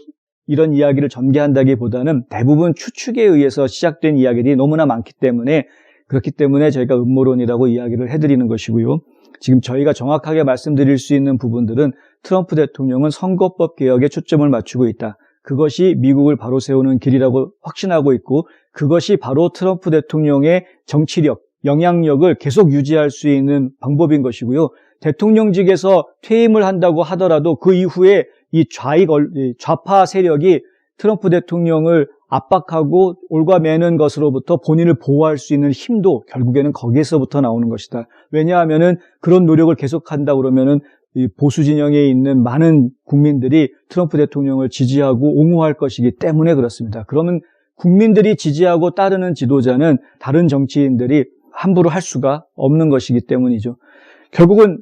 이런 이야기를 전개한다기보다는 대부분 추측에 의해서 시작된 이야기들이 너무나 많기 때문에 그렇기 때문에 저희가 음모론이라고 이야기를 해드리는 것이고요. 지금 저희가 정확하게 말씀드릴 수 있는 부분들은 트럼프 대통령은 선거법 개혁에 초점을 맞추고 있다. 그것이 미국을 바로 세우는 길이라고 확신하고 있고 그것이 바로 트럼프 대통령의 정치력, 영향력을 계속 유지할 수 있는 방법인 것이고요. 대통령직에서 퇴임을 한다고 하더라도 그 이후에 이 좌파 세력이 트럼프 대통령을 압박하고 올가매는 것으로부터 본인을 보호할 수 있는 힘도 결국에는 거기에서부터 나오는 것이다. 왜냐하면은 그런 노력을 계속한다 그러면은 이 보수 진영에 있는 많은 국민들이 트럼프 대통령을 지지하고 옹호할 것이기 때문에 그렇습니다. 그러면 국민들이 지지하고 따르는 지도자는 다른 정치인들이 함부로 할 수가 없는 것이기 때문이죠. 결국은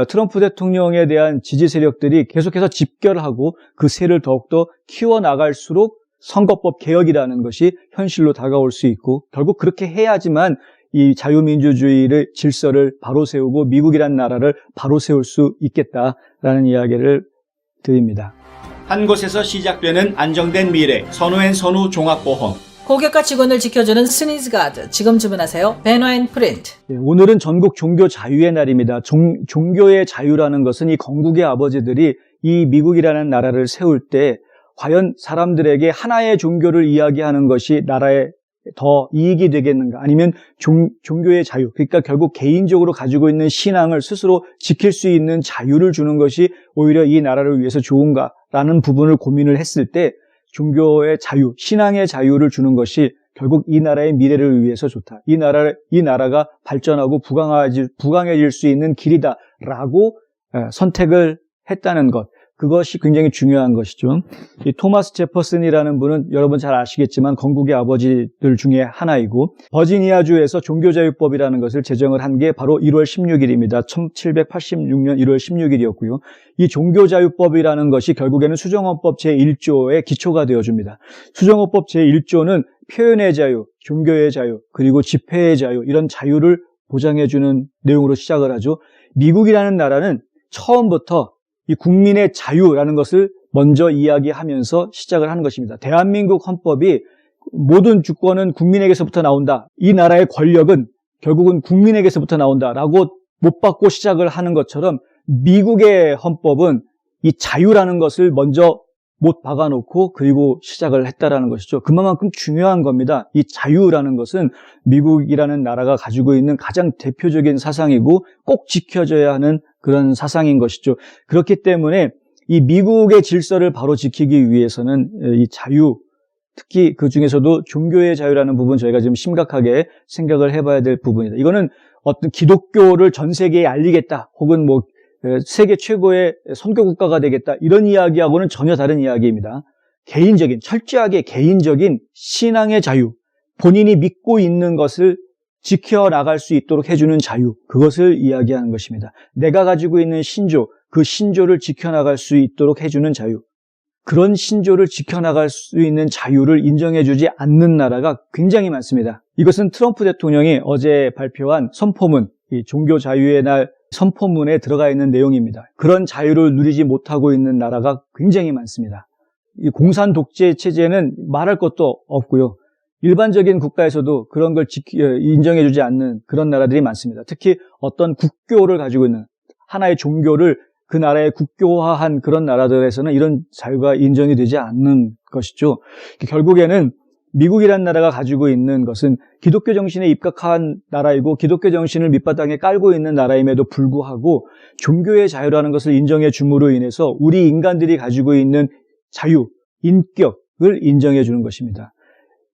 트럼프 대통령에 대한 지지 세력들이 계속해서 집결하고 그 세를 더욱더 키워나갈수록 선거법 개혁이라는 것이 현실로 다가올 수 있고 결국 그렇게 해야지만 이 자유민주주의의 질서를 바로 세우고 미국이라는 나라를 바로 세울 수 있겠다라는 이야기를 드립니다. 한 곳에서 시작되는 안정된 미래, 선우앤선우 종합보험. 고객과 직원을 지켜주는 스니즈가드. 지금 주문하세요. 베너앤프린트. 오늘은 전국 종교 자유의 날입니다. 종교의 자유라는 것은 이 건국의 아버지들이 이 미국이라는 나라를 세울 때 과연 사람들에게 하나의 종교를 이야기하는 것이 나라에 더 이익이 되겠는가? 아니면 종교의 자유, 그러니까 결국 개인적으로 가지고 있는 신앙을 스스로 지킬 수 있는 자유를 주는 것이 오히려 이 나라를 위해서 좋은가라는 부분을 고민을 했을 때 종교의 자유, 신앙의 자유를 주는 것이 결국 이 나라의 미래를 위해서 좋다. 이 나라가 발전하고 부강해질 수 있는 길이다라고 선택을 했다는 것. 그것이 굉장히 중요한 것이죠. 이 토마스 제퍼슨이라는 분은 여러분 잘 아시겠지만 건국의 아버지들 중에 하나이고 버지니아주에서 종교자유법이라는 것을 제정을 한 게 바로 1월 16일입니다. 1786년 1월 16일이었고요. 이 종교자유법이라는 것이 결국에는 수정헌법 제1조의 기초가 되어줍니다. 수정헌법 제1조는 표현의 자유, 종교의 자유, 그리고 집회의 자유, 이런 자유를 보장해주는 내용으로 시작을 하죠. 미국이라는 나라는 처음부터 이 국민의 자유라는 것을 먼저 이야기하면서 시작을 하는 것입니다. 대한민국 헌법이 모든 주권은 국민에게서부터 나온다. 이 나라의 권력은 결국은 국민에게서부터 나온다라고 못 받고 시작을 하는 것처럼 미국의 헌법은 이 자유라는 것을 먼저 못 박아놓고 그리고 시작을 했다라는 것이죠. 그만큼 중요한 겁니다. 이 자유라는 것은 미국이라는 나라가 가지고 있는 가장 대표적인 사상이고 꼭 지켜져야 하는 그런 사상인 것이죠. 그렇기 때문에 이 미국의 질서를 바로 지키기 위해서는 이 자유, 특히 그 중에서도 종교의 자유라는 부분 저희가 지금 심각하게 생각을 해봐야 될 부분이다. 이거는 어떤 기독교를 전 세계에 알리겠다, 혹은 뭐 세계 최고의 선교 국가가 되겠다, 이런 이야기하고는 전혀 다른 이야기입니다. 철저하게 개인적인 신앙의 자유, 본인이 믿고 있는 것을 지켜나갈 수 있도록 해주는 자유, 그것을 이야기하는 것입니다. 내가 가지고 있는 신조, 그 신조를 지켜나갈 수 있도록 해주는 자유, 그런 신조를 지켜나갈 수 있는 자유를 인정해주지 않는 나라가 굉장히 많습니다. 이것은 트럼프 대통령이 어제 발표한 선포문, 이 종교 자유의 날 선포문에 들어가 있는 내용입니다. 그런 자유를 누리지 못하고 있는 나라가 굉장히 많습니다. 이 공산 독재 체제는 말할 것도 없고요. 일반적인 국가에서도 그런 걸 인정해주지 않는 그런 나라들이 많습니다. 특히 어떤 국교를 가지고 있는 하나의 종교를 그 나라의 국교화한 그런 나라들에서는 이런 자유가 인정이 되지 않는 것이죠. 결국에는 미국이라는 나라가 가지고 있는 것은 기독교 정신에 입각한 나라이고 기독교 정신을 밑바탕에 깔고 있는 나라임에도 불구하고 종교의 자유라는 것을 인정해 줌으로 인해서 우리 인간들이 가지고 있는 자유, 인격을 인정해 주는 것입니다.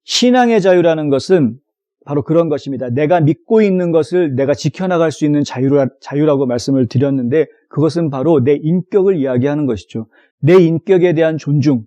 신앙의 자유라는 것은 바로 그런 것입니다. 내가 믿고 있는 것을 내가 지켜나갈 수 있는 자유라고 말씀을 드렸는데, 그것은 바로 내 인격을 이야기하는 것이죠. 내 인격에 대한 존중,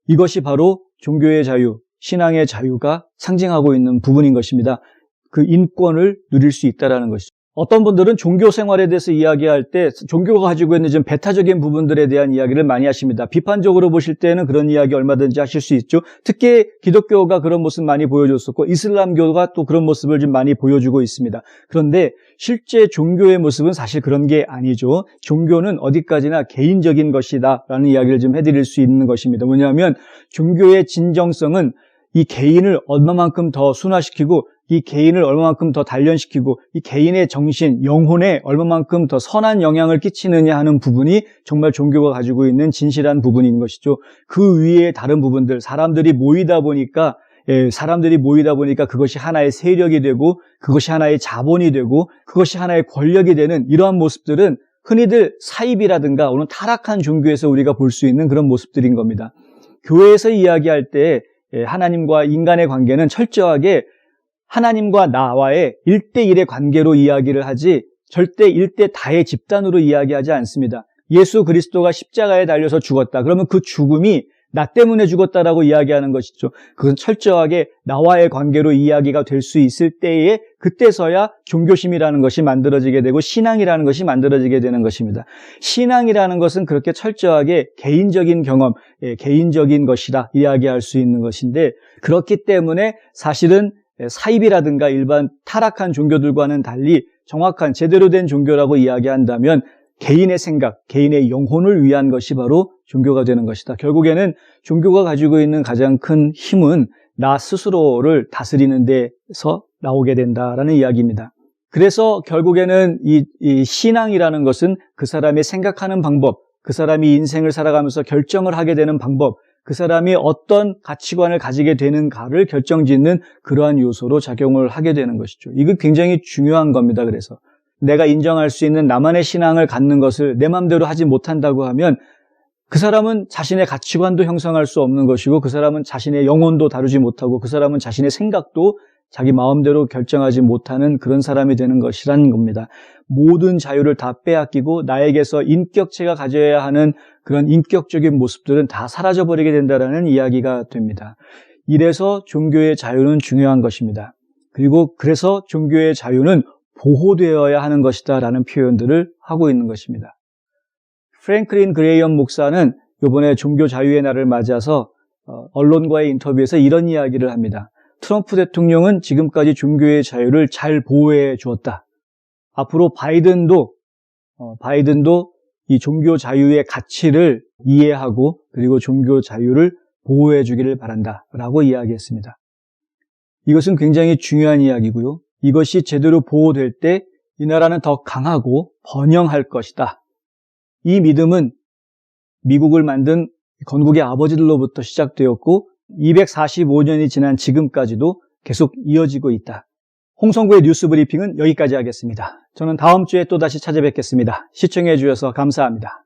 이것이 바로 종교의 자유, 신앙의 자유가 상징하고 있는 부분인 것입니다. 그 인권을 누릴 수 있다는 것이죠. 어떤 분들은 종교 생활에 대해서 이야기할 때 종교가 가지고 있는 좀 배타적인 부분들에 대한 이야기를 많이 하십니다. 비판적으로 보실 때는 그런 이야기 얼마든지 하실 수 있죠. 특히 기독교가 그런 모습 많이 보여줬었고 이슬람교가 또 그런 모습을 좀 많이 보여주고 있습니다. 그런데 실제 종교의 모습은 사실 그런 게 아니죠. 종교는 어디까지나 개인적인 것이다 라는 이야기를 좀 해드릴 수 있는 것입니다. 뭐냐면 종교의 진정성은 이 개인을 얼마만큼 더 순화시키고 이 개인을 얼마만큼 더 단련시키고 이 개인의 정신, 영혼에 얼마만큼 더 선한 영향을 끼치느냐 하는 부분이 정말 종교가 가지고 있는 진실한 부분인 것이죠. 그 위에 다른 부분들, 사람들이 모이다 보니까 그것이 하나의 세력이 되고 그것이 하나의 자본이 되고 그것이 하나의 권력이 되는 이러한 모습들은 흔히들 사입이라든가 오늘 타락한 종교에서 우리가 볼 수 있는 그런 모습들인 겁니다. 교회에서 이야기할 때 하나님과 인간의 관계는 철저하게 하나님과 나와의 1대1의 관계로 이야기를 하지 절대 1대 다의 집단으로 이야기하지 않습니다. 예수 그리스도가 십자가에 달려서 죽었다. 그러면 그 죽음이 나 때문에 죽었다라고 이야기하는 것이죠. 그건 철저하게 나와의 관계로 이야기가 될 수 있을 때에 그때서야 종교심이라는 것이 만들어지게 되고 신앙이라는 것이 만들어지게 되는 것입니다. 신앙이라는 것은 그렇게 철저하게 개인적인 경험, 개인적인 것이라 이야기할 수 있는 것인데, 그렇기 때문에 사실은 사입이라든가 일반 타락한 종교들과는 달리 정확한 제대로 된 종교라고 이야기한다면 개인의 생각, 개인의 영혼을 위한 것이 바로 종교가 되는 것이다. 결국에는 종교가 가지고 있는 가장 큰 힘은 나 스스로를 다스리는 데서 나오게 된다라는 이야기입니다. 그래서 결국에는 이 신앙이라는 것은 그 사람의 생각하는 방법, 그 사람이 인생을 살아가면서 결정을 하게 되는 방법, 그 사람이 어떤 가치관을 가지게 되는가를 결정짓는 그러한 요소로 작용을 하게 되는 것이죠. 이거 굉장히 중요한 겁니다. 그래서 내가 인정할 수 있는 나만의 신앙을 갖는 것을 내 마음대로 하지 못한다고 하면 그 사람은 자신의 가치관도 형성할 수 없는 것이고 그 사람은 자신의 영혼도 다루지 못하고 그 사람은 자신의 생각도 자기 마음대로 결정하지 못하는 그런 사람이 되는 것이라는 겁니다. 모든 자유를 다 빼앗기고 나에게서 인격체가 가져야 하는 그런 인격적인 모습들은 다 사라져버리게 된다는 이야기가 됩니다. 이래서 종교의 자유는 중요한 것입니다. 그리고 그래서 종교의 자유는 보호되어야 하는 것이다 라는 표현들을 하고 있는 것입니다. 프랭클린 그레이엄 목사는 이번에 종교 자유의 날을 맞아서 언론과의 인터뷰에서 이런 이야기를 합니다. 트럼프 대통령은 지금까지 종교의 자유를 잘 보호해 주었다. 앞으로 바이든도 이 종교 자유의 가치를 이해하고 그리고 종교 자유를 보호해 주기를 바란다라고 이야기했습니다. 이것은 굉장히 중요한 이야기고요. 이것이 제대로 보호될 때 이 나라는 더 강하고 번영할 것이다. 이 믿음은 미국을 만든 건국의 아버지들로부터 시작되었고 245년이 지난 지금까지도 계속 이어지고 있다. 홍성구의 뉴스 브리핑은 여기까지 하겠습니다. 저는 다음 주에 또다시 찾아뵙겠습니다. 시청해 주셔서 감사합니다.